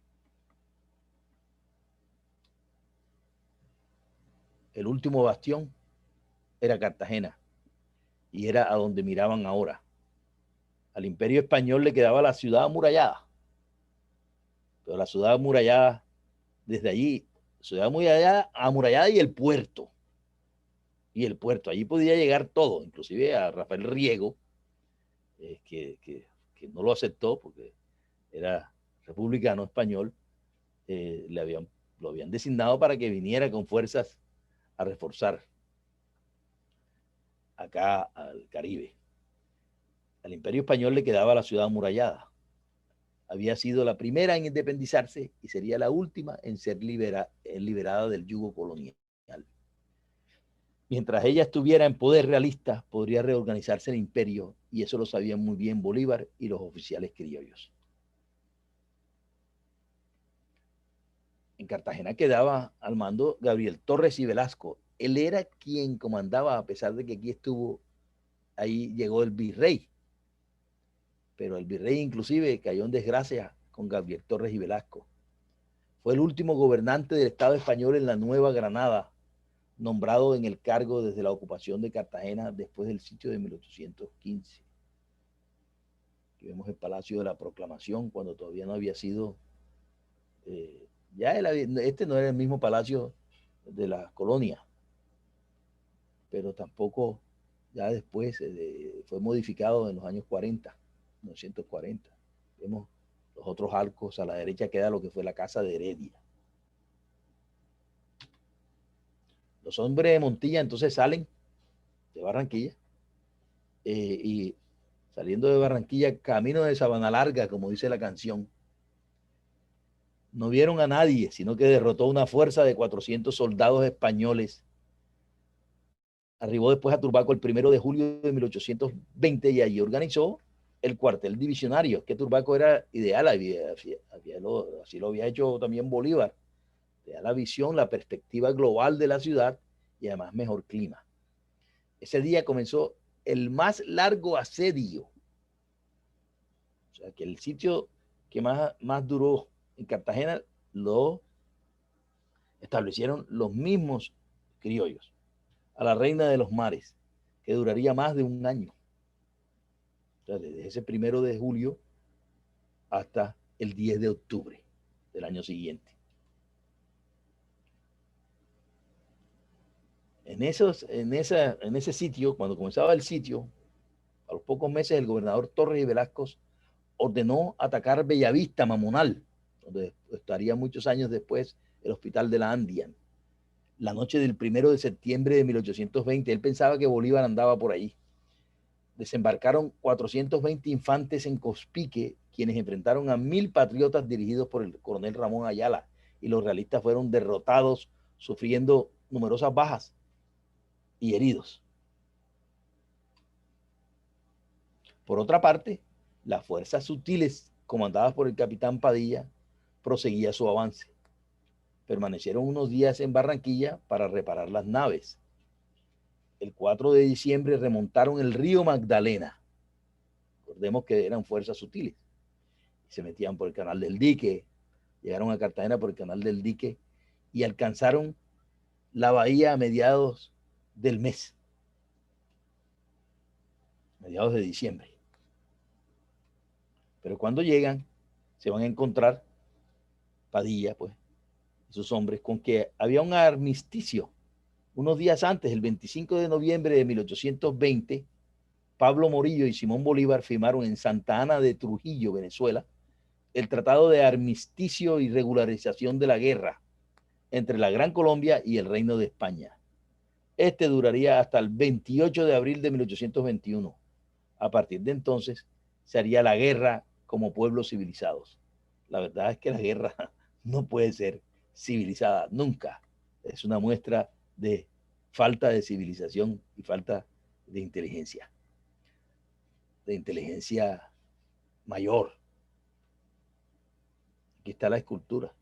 El último bastión era Cartagena y era a donde miraban ahora. Al Imperio Español le quedaba la ciudad amurallada, pero la ciudad amurallada, desde allí, ciudad amurallada y el puerto. Y el puerto, allí podía llegar todo, inclusive a Rafael Riego, que no lo aceptó porque era republicano español, lo habían designado para que viniera con fuerzas a reforzar acá al Caribe. Al Imperio Español le quedaba la ciudad amurallada. Había sido la primera en independizarse y sería la última en ser liberada del yugo colonial. Mientras ella estuviera en poder realista, podría reorganizarse el imperio, y eso lo sabían muy bien Bolívar y los oficiales criollos. En Cartagena quedaba al mando Gabriel Torres y Velasco. Él era quien comandaba, a pesar de que aquí estuvo, ahí llegó el virrey, pero el virrey inclusive cayó en desgracia con Gabriel Torres y Velasco. Fue el último gobernante del Estado español en la Nueva Granada, nombrado en el cargo desde la ocupación de Cartagena después del sitio de 1815. Aquí vemos el Palacio de la Proclamación, cuando todavía no había sido, este no era el mismo palacio de la colonia, pero tampoco ya después fue modificado en los años 40, 1940. Vemos los otros arcos, a la derecha queda lo que fue la casa de Heredia. Los hombres de Montilla entonces salen de Barranquilla y saliendo de Barranquilla, camino de Sabana Larga, como dice la canción, no vieron a nadie, sino que derrotó una fuerza de 400 soldados españoles. Arribó después a Turbaco el 1 de julio de 1820 y allí organizó el cuartel divisionario, que Turbaco era ideal, así lo había hecho también Bolívar. Te da la visión, la perspectiva global de la ciudad y además mejor clima. Ese día comenzó el más largo asedio. O sea, que el sitio que más duró en Cartagena lo establecieron los mismos criollos, a la reina de los mares, que duraría más de un año. O sea, desde ese 1 de julio hasta el 10 de octubre del año siguiente. En ese sitio, cuando comenzaba el sitio, a los pocos meses el gobernador Torres y Velasco ordenó atacar Bellavista, Mamonal, donde estaría muchos años después el hospital de la Andian. La noche del 1 de septiembre de 1820, él pensaba que Bolívar andaba por ahí. Desembarcaron 420 infantes en Cospique, quienes enfrentaron a 1000 patriotas dirigidos por el coronel Ramón Ayala, y los realistas fueron derrotados, sufriendo numerosas bajas y heridos. Por otra parte, las fuerzas sutiles, comandadas por el capitán Padilla, proseguía su avance. Permanecieron unos días en Barranquilla para reparar las naves. El 4 de diciembre remontaron el río Magdalena. Recordemos que eran fuerzas sutiles. Se metían por el canal del Dique, llegaron a Cartagena por el canal del Dique y alcanzaron la bahía a mediados del mes, mediados de diciembre. Pero cuando llegan, se van a encontrar Padilla, pues, y sus hombres, con que había un armisticio. Unos días antes, el 25 de noviembre de 1820, Pablo Morillo y Simón Bolívar firmaron en Santa Ana de Trujillo, Venezuela, el Tratado de Armisticio y Regularización de la Guerra entre la Gran Colombia y el Reino de España. Este duraría hasta el 28 de abril de 1821. A partir de entonces, se haría la guerra como pueblos civilizados. La verdad es que la guerra no puede ser civilizada nunca. Es una muestra de falta de civilización y falta de inteligencia mayor. Aquí está la escultura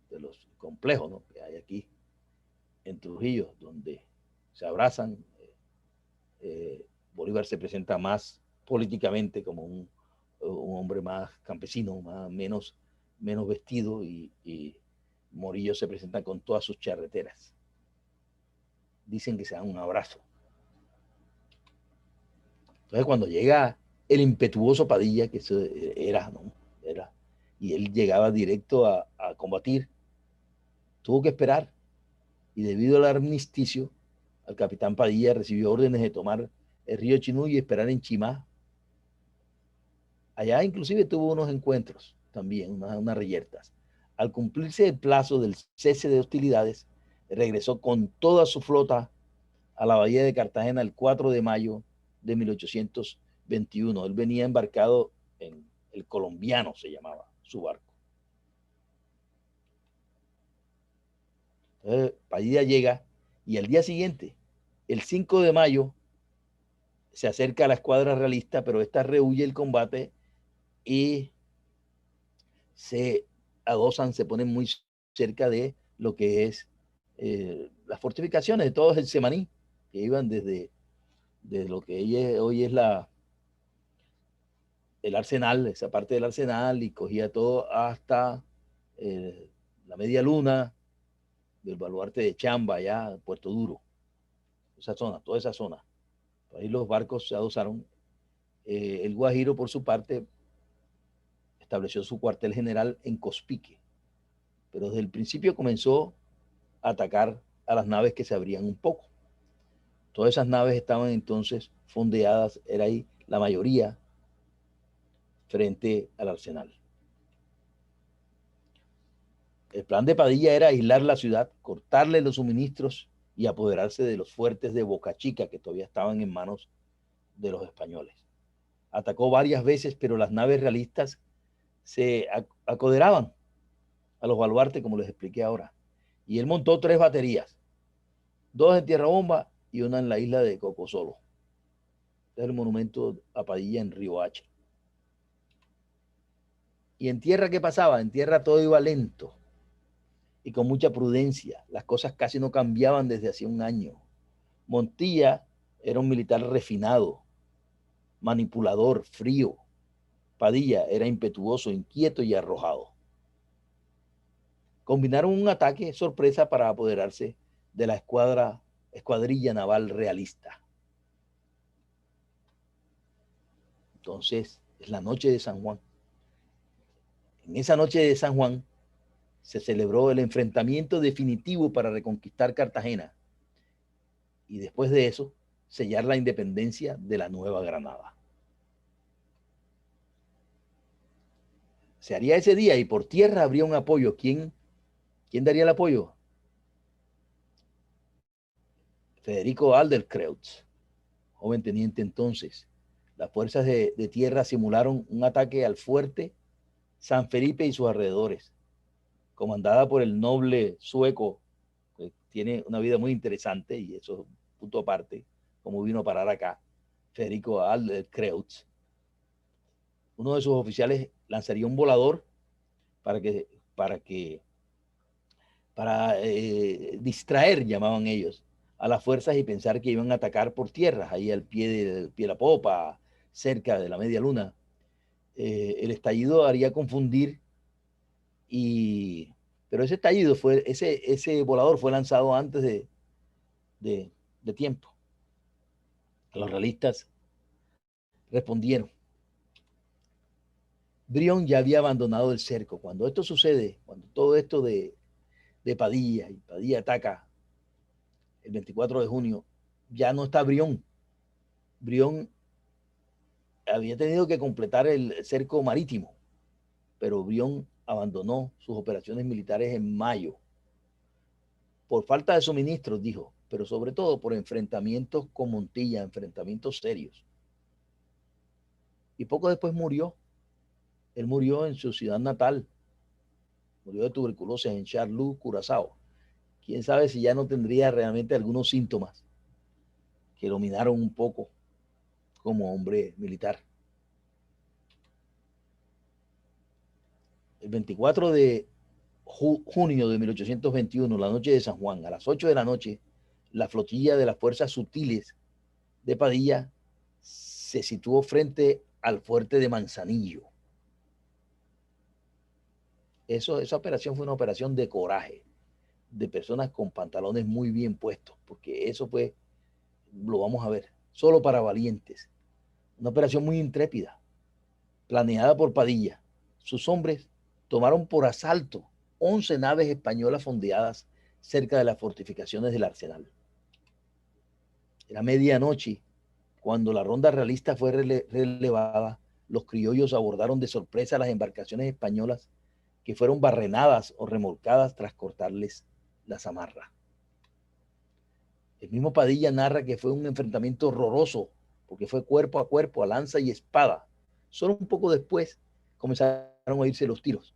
de los complejos, ¿no?, que hay aquí en Trujillo, donde se abrazan. Bolívar se presenta más políticamente como un hombre más campesino, menos vestido, y Morillo se presenta con todas sus charreteras. Dicen que se dan un abrazo. Entonces, cuando llega el impetuoso Padilla, que eso era, y él llegaba directo a combatir, tuvo que esperar, y debido al armisticio, al capitán Padilla recibió órdenes de tomar el río Chinú y esperar en Chimá. Allá inclusive tuvo unos encuentros también, unas reyertas. Al cumplirse el plazo del cese de hostilidades, regresó con toda su flota a la bahía de Cartagena el 4 de mayo de 1821. Él venía embarcado en el Colombiano, se llamaba su barco. Entonces, Padilla llega y al día siguiente, el 5 de mayo, se acerca a la escuadra realista, pero esta rehuye el combate y se adosan, se ponen muy cerca de lo que es las fortificaciones de todo el Semaní, que iban desde lo que hoy es el Arsenal, esa parte del Arsenal, y cogía todo hasta la Media Luna, del baluarte de Chamba, allá, Puerto Duro, esa zona, toda esa zona. Por ahí los barcos se adosaron. El Guajiro, por su parte, estableció su cuartel general en Cospique, pero desde el principio comenzó a atacar a las naves que se abrían un poco. Todas esas naves estaban entonces fondeadas, era ahí la mayoría frente al arsenal. El plan de Padilla era aislar la ciudad, cortarle los suministros y apoderarse de los fuertes de Boca Chica que todavía estaban en manos de los españoles. Atacó varias veces, pero las naves realistas se acoderaban a los baluartes, como les expliqué ahora. Y él montó 3 baterías, 2 en Tierra Bomba y una en la isla de Cocosolo. Este es el monumento a Padilla en Río Hacha. Y en tierra, ¿qué pasaba? En tierra todo iba lento y con mucha prudencia. Las cosas casi no cambiaban desde hacía un año. Montilla era un militar refinado, manipulador, frío. Padilla era impetuoso, inquieto y arrojado. Combinaron un ataque sorpresa para apoderarse de la escuadrilla naval realista. Entonces, es la noche de San Juan. En esa noche de San Juan se celebró el enfrentamiento definitivo para reconquistar Cartagena y después de eso sellar la independencia de la Nueva Granada. Se haría ese día y por tierra habría un apoyo. ¿Quién daría el apoyo? Federico Adlercreutz, joven teniente entonces. Las fuerzas de tierra simularon un ataque al fuerte San Felipe y sus alrededores, comandada por el noble sueco, que tiene una vida muy interesante, y eso es un punto aparte, como vino a parar acá, Federico Adlercreutz. Uno de sus oficiales lanzaría un volador para distraer, llamaban ellos, a las fuerzas y pensar que iban a atacar por tierras, ahí al pie de la popa, cerca de la media luna. El estallido haría confundir, pero ese estallido ese volador fue lanzado antes de tiempo. Los realistas respondieron. Brión ya había abandonado el cerco. Cuando esto sucede, cuando todo esto de Padilla y Padilla ataca el 24 de junio, ya no está Brión. Brión había tenido que completar el cerco marítimo, pero Brión abandonó sus operaciones militares en mayo por falta de suministros, dijo, pero sobre todo por enfrentamientos con Montilla, enfrentamientos serios. Y poco después murió. Él murió en su ciudad natal, murió de tuberculosis en Charlotte, Curazao. Quién sabe si ya no tendría realmente algunos síntomas que lo minaron un poco como hombre militar. El 24 de junio de 1821, la noche de San Juan, a las 8 de la noche, la flotilla de las fuerzas sutiles de Padilla se situó frente al fuerte de Manzanillo. Esa operación fue una operación de coraje, de personas con pantalones muy bien puestos, porque eso fue, lo vamos a ver, solo para valientes. Una operación muy intrépida, planeada por Padilla. Sus hombres tomaron por asalto 11 naves españolas fondeadas cerca de las fortificaciones del arsenal. Era medianoche cuando la ronda realista fue relevada. Los criollos abordaron de sorpresa las embarcaciones españolas que fueron barrenadas o remolcadas tras cortarles las amarras. El mismo Padilla narra que fue un enfrentamiento horroroso porque fue cuerpo a cuerpo, a lanza y espada. Solo un poco después comenzaron a oírse los tiros,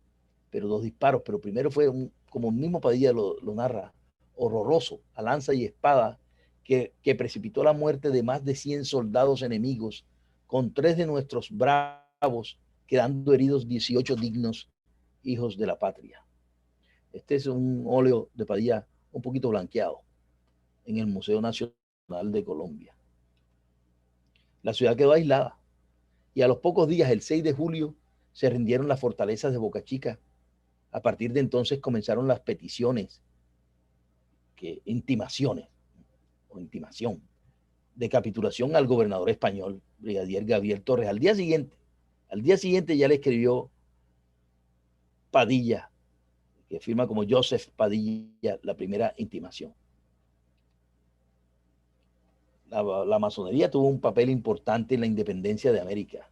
pero 2 disparos, pero primero fue, como el mismo Padilla lo narra, horroroso, a lanza y espada, que precipitó la muerte de más de 100 soldados enemigos, con 3 de nuestros bravos, quedando heridos 18 dignos hijos de la patria. Este es un óleo de Padilla un poquito blanqueado en el Museo Nacional de Colombia. La ciudad quedó aislada y a los pocos días, el 6 de julio, se rindieron las fortalezas de Boca Chica. A partir de entonces comenzaron las peticiones, intimación de capitulación al gobernador español, brigadier Gabriel Torres. Al día siguiente ya le escribió Padilla, que firma como Joseph Padilla, la primera intimación. La masonería tuvo un papel importante en la independencia de América.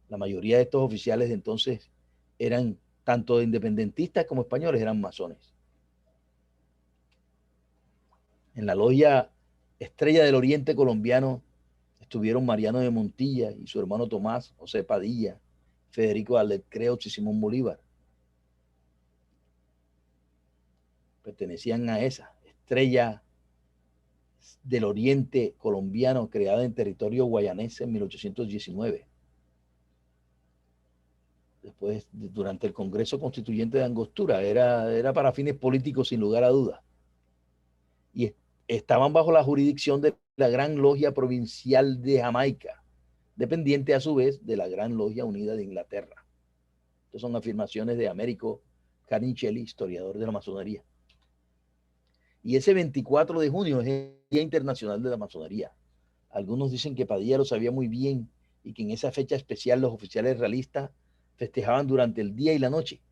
La mayoría de estos oficiales de entonces eran tanto independentistas como españoles, eran masones. En la logia Estrella del Oriente colombiano estuvieron Mariano de Montilla y su hermano Tomás, José Padilla, Federico Creos y Simón Bolívar. Pertenecían a esa Estrella del Oriente colombiano creada en territorio guayanés en 1819. Después, durante el Congreso Constituyente de Angostura, era para fines políticos sin lugar a dudas. Y estaban bajo la jurisdicción de la Gran Logia Provincial de Jamaica, dependiente a su vez de la Gran Logia Unida de Inglaterra. Estas son afirmaciones de Américo Carnicelli, historiador de la masonería. Y ese 24 de junio es el Día Internacional de la Masonería. Algunos dicen que Padilla lo sabía muy bien y que en esa fecha especial los oficiales realistas festejaban durante el día y la noche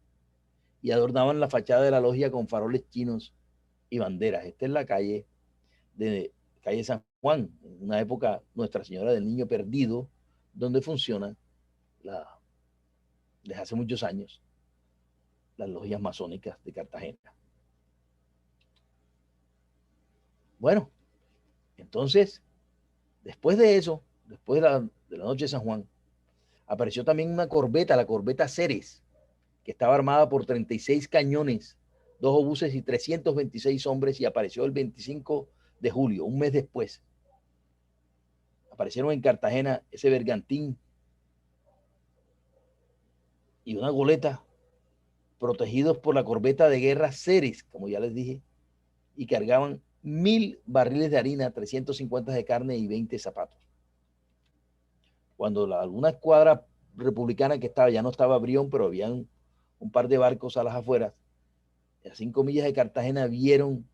y adornaban la fachada de la logia con faroles chinos y banderas. Esta es la calle San Juan, en una época Nuestra Señora del Niño Perdido, donde funciona desde hace muchos años las logias masónicas de Cartagena. Bueno, entonces, después de eso, después de la noche de San Juan, apareció también una corbeta, la corbeta Ceres, que estaba armada por 36 cañones, 2 obuses y 326 hombres, y apareció el 25 de julio, un mes después. Aparecieron en Cartagena ese bergantín y una goleta protegidos por la corbeta de guerra Ceres, como ya les dije, y cargaban 1000 barriles de harina, 350 de carne y 20 zapatos. Cuando alguna escuadra republicana que estaba, ya no estaba Brión, pero habían un par de barcos a las afueras, a 5 millas de Cartagena, vieron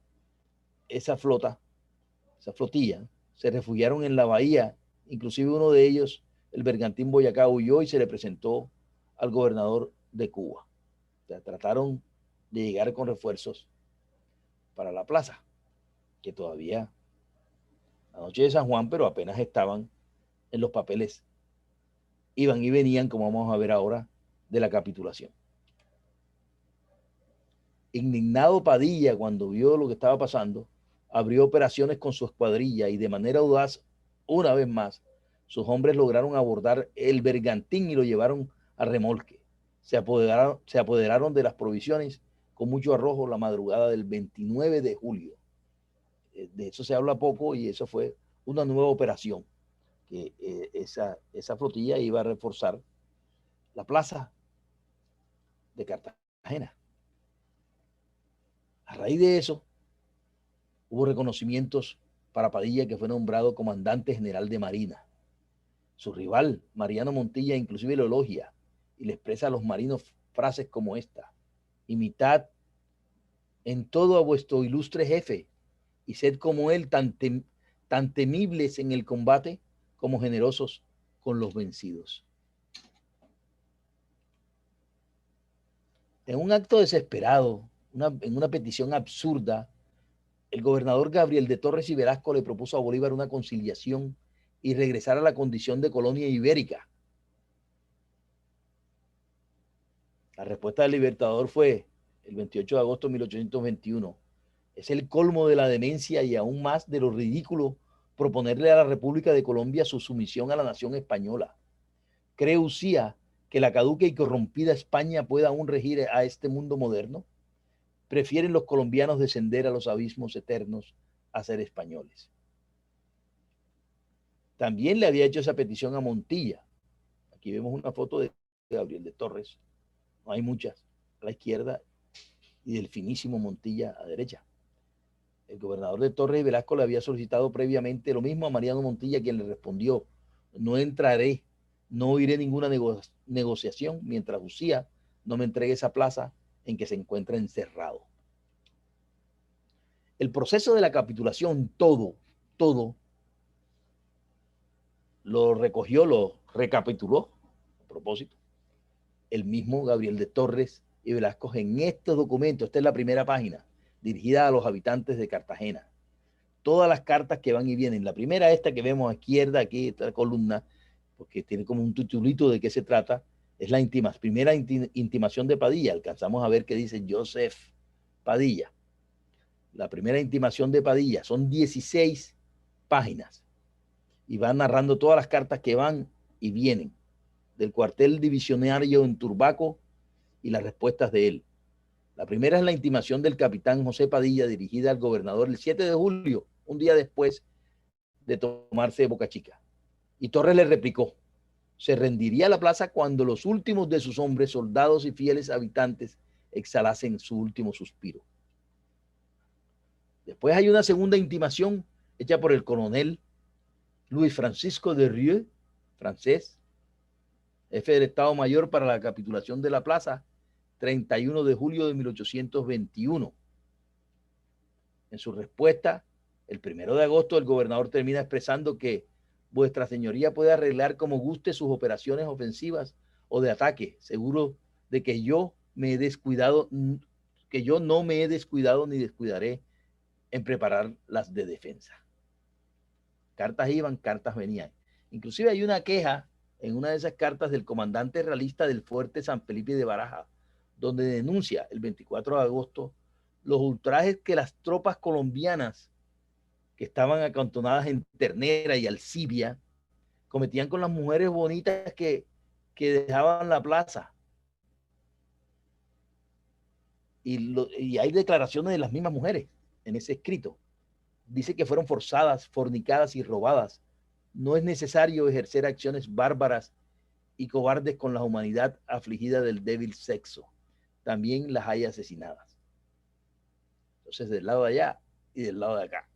esa flota, esa flotilla, se refugiaron en la bahía, inclusive uno de ellos, el bergantín Boyacá, huyó y se le presentó al gobernador de Cuba. O sea, trataron de llegar con refuerzos para la plaza, que todavía la noche de San Juan, pero apenas estaban en los papeles, iban y venían, como vamos a ver ahora, de la capitulación. Indignado Padilla, cuando vio lo que estaba pasando, abrió operaciones con su escuadrilla y de manera audaz, una vez más, sus hombres lograron abordar el bergantín y lo llevaron a remolque. Se apoderaron de las provisiones con mucho arrojo la madrugada del 29 de julio. De eso se habla poco y eso fue una nueva operación, que esa flotilla iba a reforzar la plaza de Cartagena. A raíz de eso, hubo reconocimientos para Padilla, que fue nombrado comandante general de Marina. Su rival, Mariano Montilla, inclusive lo elogia y le expresa a los marinos frases como esta: imitad en todo a vuestro ilustre jefe y sed como él, tan temibles en el combate como generosos con los vencidos. En un acto desesperado, en una petición absurda, el gobernador Gabriel de Torres y Velasco le propuso a Bolívar una conciliación y regresar a la condición de colonia ibérica. La respuesta del Libertador fue el 28 de agosto de 1821. Es el colmo de la demencia y aún más de lo ridículo proponerle a la República de Colombia su sumisión a la nación española. ¿Cree Usía que la caduca y corrompida España pueda aún regir a este mundo moderno? Prefieren los colombianos descender a los abismos eternos a ser españoles. También le había hecho esa petición a Montilla. Aquí vemos una foto de Gabriel de Torres, no hay muchas, a la izquierda, y del finísimo Montilla a derecha. El gobernador de Torres y Velasco le había solicitado previamente lo mismo a Mariano Montilla, quien le respondió: no entraré, no oiré ninguna negociación mientras Usía no me entregue esa plaza en que se encuentra encerrado. El proceso de la capitulación, todo lo recogió, lo recapituló, a propósito, el mismo Gabriel de Torres y Velasco en estos documentos. Esta es la primera página, dirigida a los habitantes de Cartagena. Todas las cartas que van y vienen. La primera, esta que vemos a izquierda, aquí, esta columna, porque tiene como un titulito de qué se trata. Es la primera intimación de Padilla. Alcanzamos a ver qué dice Joseph Padilla. La primera intimación de Padilla. Son 16 páginas y va narrando todas las cartas que van y vienen del cuartel divisionario en Turbaco y las respuestas de él. La primera es la intimación del capitán José Padilla dirigida al gobernador el 7 de julio, un día después de tomarse Boca Chica. Y Torres le replicó: se rendiría a la plaza cuando los últimos de sus hombres, soldados y fieles habitantes exhalasen su último suspiro. Después hay una segunda intimación hecha por el coronel Luis Francisco de Rieux, francés, jefe del Estado Mayor para la capitulación de la plaza, 31 de julio de 1821. En su respuesta, el 1 de agosto, el gobernador termina expresando que vuestra señoría puede arreglar como guste sus operaciones ofensivas o de ataque, seguro de que yo no me he descuidado ni descuidaré en preparar las de defensa. Cartas iban, cartas venían. Inclusive hay una queja en una de esas cartas del comandante realista del fuerte San Felipe de Baraja, donde denuncia el 24 de agosto los ultrajes que las tropas colombianas que estaban acantonadas en Ternera y Alcibia cometían con las mujeres bonitas que dejaban la plaza. Y hay declaraciones de las mismas mujeres en ese escrito. Dice que fueron forzadas, fornicadas y robadas. No es necesario ejercer acciones bárbaras y cobardes con la humanidad afligida del débil sexo. También las hay asesinadas. Entonces, del lado de allá y del lado de acá.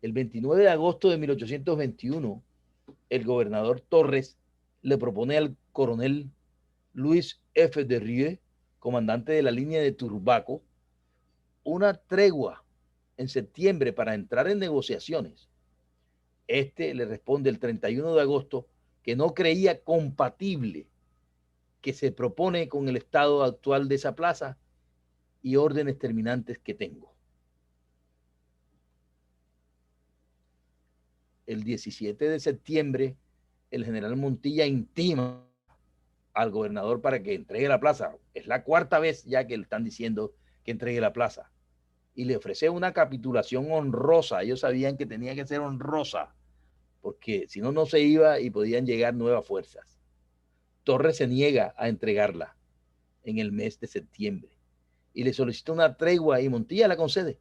El 29 de agosto de 1821, el gobernador Torres le propone al coronel Luis F. de Rieux, comandante de la línea de Turbaco, una tregua en septiembre para entrar en negociaciones. Este le responde el 31 de agosto que no creía compatible que se propone con el estado actual de esa plaza y órdenes terminantes que tengo. El 17 de septiembre, el general Montilla intima al gobernador para que entregue la plaza. Es la cuarta vez ya que le están diciendo que entregue la plaza. Y le ofrece una capitulación honrosa. Ellos sabían que tenía que ser honrosa, porque si no, no se iba y podían llegar nuevas fuerzas. Torres se niega a entregarla en el mes de septiembre y le solicita una tregua y Montilla la concede.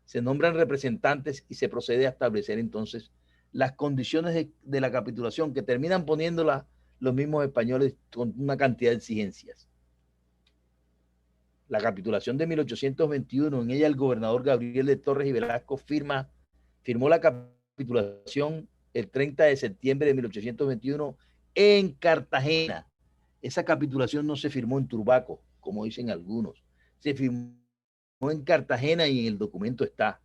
Se nombran representantes y se procede a establecer entonces las condiciones de la capitulación, que terminan poniéndola los mismos españoles con una cantidad de exigencias. La capitulación de 1821, en ella el gobernador Gabriel de Torres y Velasco firmó la capitulación el 30 de septiembre de 1821 en Cartagena. Esa capitulación no se firmó en Turbaco, como dicen algunos. Se firmó en Cartagena y en el documento está.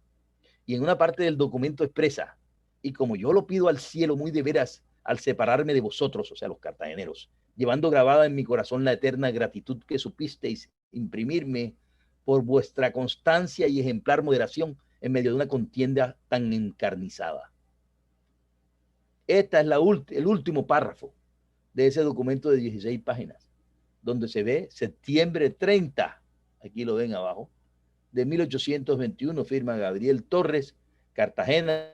Y en una parte del documento expresa: y como yo lo pido al cielo muy de veras al separarme de vosotros, o sea, los cartageneros, llevando grabada en mi corazón la eterna gratitud que supisteis imprimirme por vuestra constancia y ejemplar moderación en medio de una contienda tan encarnizada. Esta es el último párrafo de ese documento de 16 páginas, donde se ve septiembre 30, aquí lo ven abajo, de 1821, firma Gabriel Torres, Cartagena,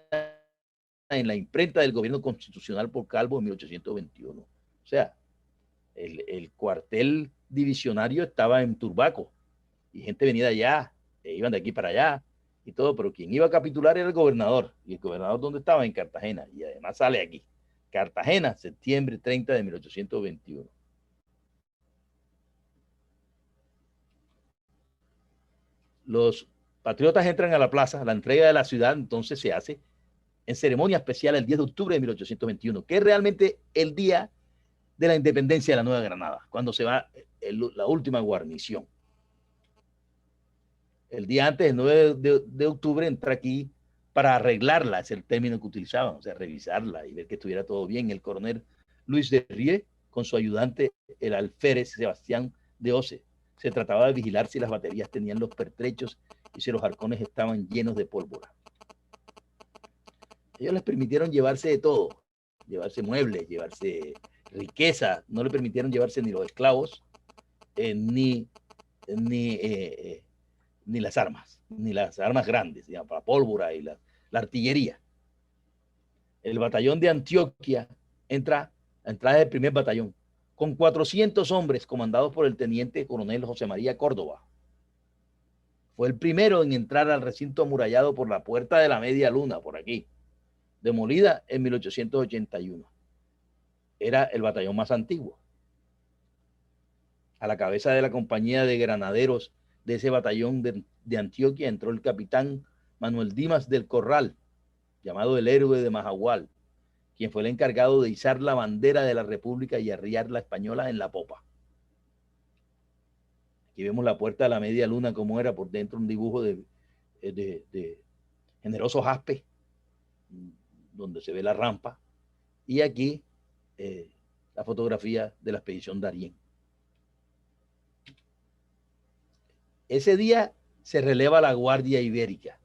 en la imprenta del gobierno constitucional por Calvo en 1821. O sea, el cuartel divisionario estaba en Turbaco y gente venía de allá, iban de aquí para allá y todo, pero quien iba a capitular era el gobernador. ¿Y el gobernador dónde estaba? En Cartagena. Y además sale aquí. Cartagena, septiembre 30 de 1821. Los patriotas entran a la plaza, la entrega de la ciudad entonces se hace en ceremonia especial el 10 de octubre de 1821, que es realmente el día de la independencia de la Nueva Granada, cuando se va la última guarnición. El día antes, el 9 de octubre, entra aquí para arreglarla, es el término que utilizaban, o sea, revisarla y ver que estuviera todo bien. El coronel Luis de Rieux, con su ayudante, el alférez Sebastián de Oce. Se trataba de vigilar si las baterías tenían los pertrechos y si los arcones estaban llenos de pólvora. Ellos les permitieron llevarse de todo, llevarse muebles, llevarse riqueza, no le permitieron llevarse ni los esclavos, ni, ni, ni las armas grandes, digamos, la pólvora y la artillería. El batallón de Antioquia entra del primer batallón, con 400 hombres comandados por el teniente coronel José María Córdoba. Fue el primero en entrar al recinto amurallado por la Puerta de la Media Luna, por aquí, demolida en 1881. Era el batallón más antiguo. A la cabeza de la compañía de granaderos de ese batallón de Antioquia entró el capitán Manuel Dimas del Corral, llamado el héroe de Majagual, quien fue el encargado de izar la bandera de la República y arriar la española en la popa. Aquí vemos la Puerta de la Media Luna, como era por dentro, un dibujo de generoso jaspe, donde se ve la rampa, y aquí la fotografía de la expedición Darién. Ese día se releva la Guardia Ibérica.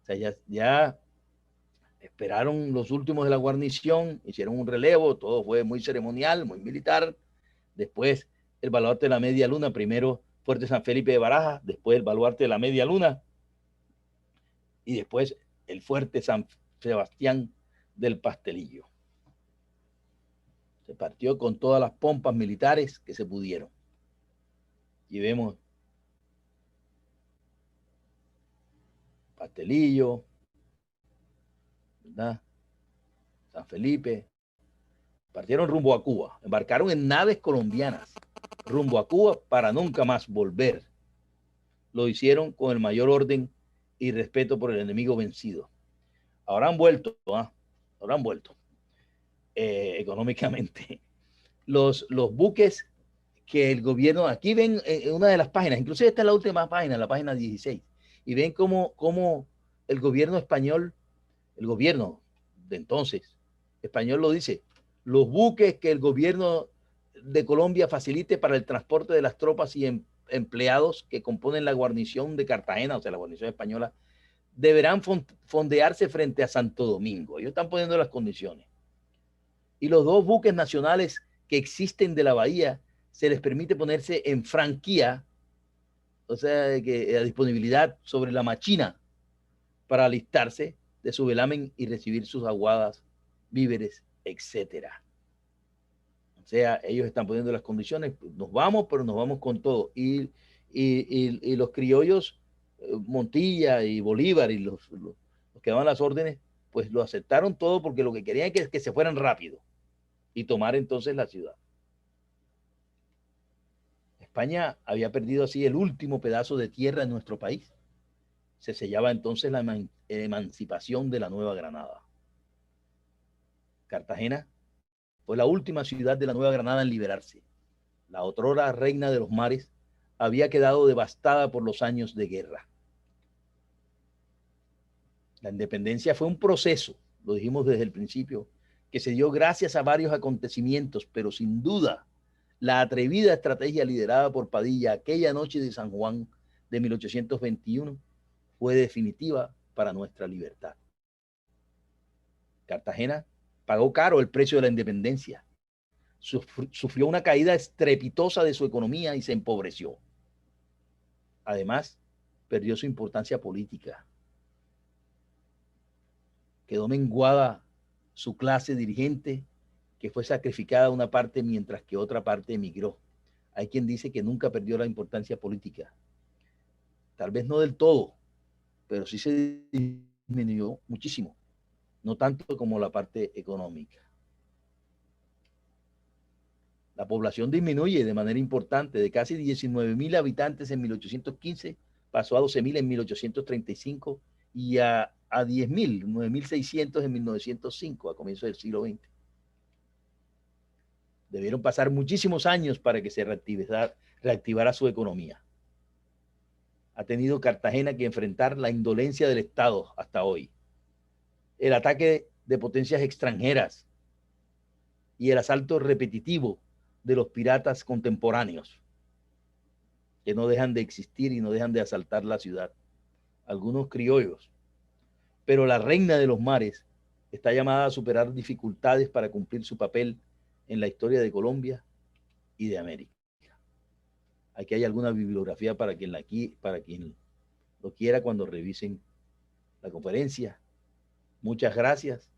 O sea, ya esperaron los últimos de la guarnición, hicieron un relevo, todo fue muy ceremonial, muy militar. Después el baluarte de la Media Luna, primero Fuerte San Felipe de Barajas, después el baluarte de la Media Luna y después el Fuerte San Sebastián del Pastelillo. Se partió con todas las pompas militares que se pudieron. Y vemos Pastelillo, ¿verdad? San Felipe. Partieron rumbo a Cuba, embarcaron en naves colombianas rumbo a Cuba para nunca más volver. Lo hicieron con el mayor orden y respeto por el enemigo vencido. Ahora han vuelto, ahora han vuelto económicamente. Los buques que el gobierno, aquí ven una de las páginas, inclusive esta es la última página, la página 16, y ven cómo el gobierno español, el gobierno de entonces español lo dice, los buques que el gobierno de Colombia facilite para el transporte de las tropas y empleados que componen la guarnición de Cartagena, o sea, la guarnición española, deberán fondearse frente a Santo Domingo. Ellos están poniendo las condiciones. Y los dos buques nacionales que existen de la bahía se les permite ponerse en franquía, o sea, que a disponibilidad sobre la machina para alistarse de su velamen y recibir sus aguadas, víveres, etcétera. O sea, ellos están poniendo las condiciones, nos vamos, pero nos vamos con todo. Y los criollos, Montilla y Bolívar y los que daban las órdenes, pues lo aceptaron todo porque lo que querían es que se fueran rápido y tomar entonces la ciudad. España había perdido así el último pedazo de tierra en nuestro país. Se sellaba entonces la emancipación de la Nueva Granada. Cartagena fue la última ciudad de la Nueva Granada en liberarse. La otrora reina de los mares había quedado devastada por los años de guerra. La independencia fue un proceso, lo dijimos desde el principio, que se dio gracias a varios acontecimientos, pero sin duda la atrevida estrategia liderada por Padilla aquella noche de San Juan de 1821 fue definitiva para nuestra libertad. Cartagena pagó caro el precio de la independencia, sufrió una caída estrepitosa de su economía y se empobreció. Además, perdió su importancia política. Quedó menguada su clase dirigente, que fue sacrificada una parte mientras que otra parte emigró. Hay quien dice que nunca perdió la importancia política. Tal vez no del todo, pero sí se disminuyó muchísimo, no tanto como la parte económica. La población disminuye de manera importante, de casi 19.000 habitantes en 1815, pasó a 12.000 en 1835 y a 10.000, 9.600 en 1905, a comienzos del siglo XX. Debieron pasar muchísimos años para que se reactivara su economía. Ha tenido Cartagena que enfrentar la indolencia del Estado hasta hoy, el ataque de potencias extranjeras y el asalto repetitivo de los piratas contemporáneos, que no dejan de existir y no dejan de asaltar la ciudad. Algunos criollos. Pero la reina de los mares Está llamada a superar dificultades para cumplir su papel en la historia de Colombia y de América. Aquí hay alguna bibliografía para quien lo quiera cuando revisen la conferencia. Muchas gracias.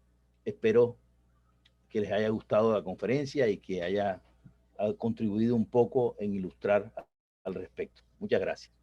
Espero que les haya gustado la conferencia y que haya contribuido un poco en ilustrar al respecto. Muchas gracias.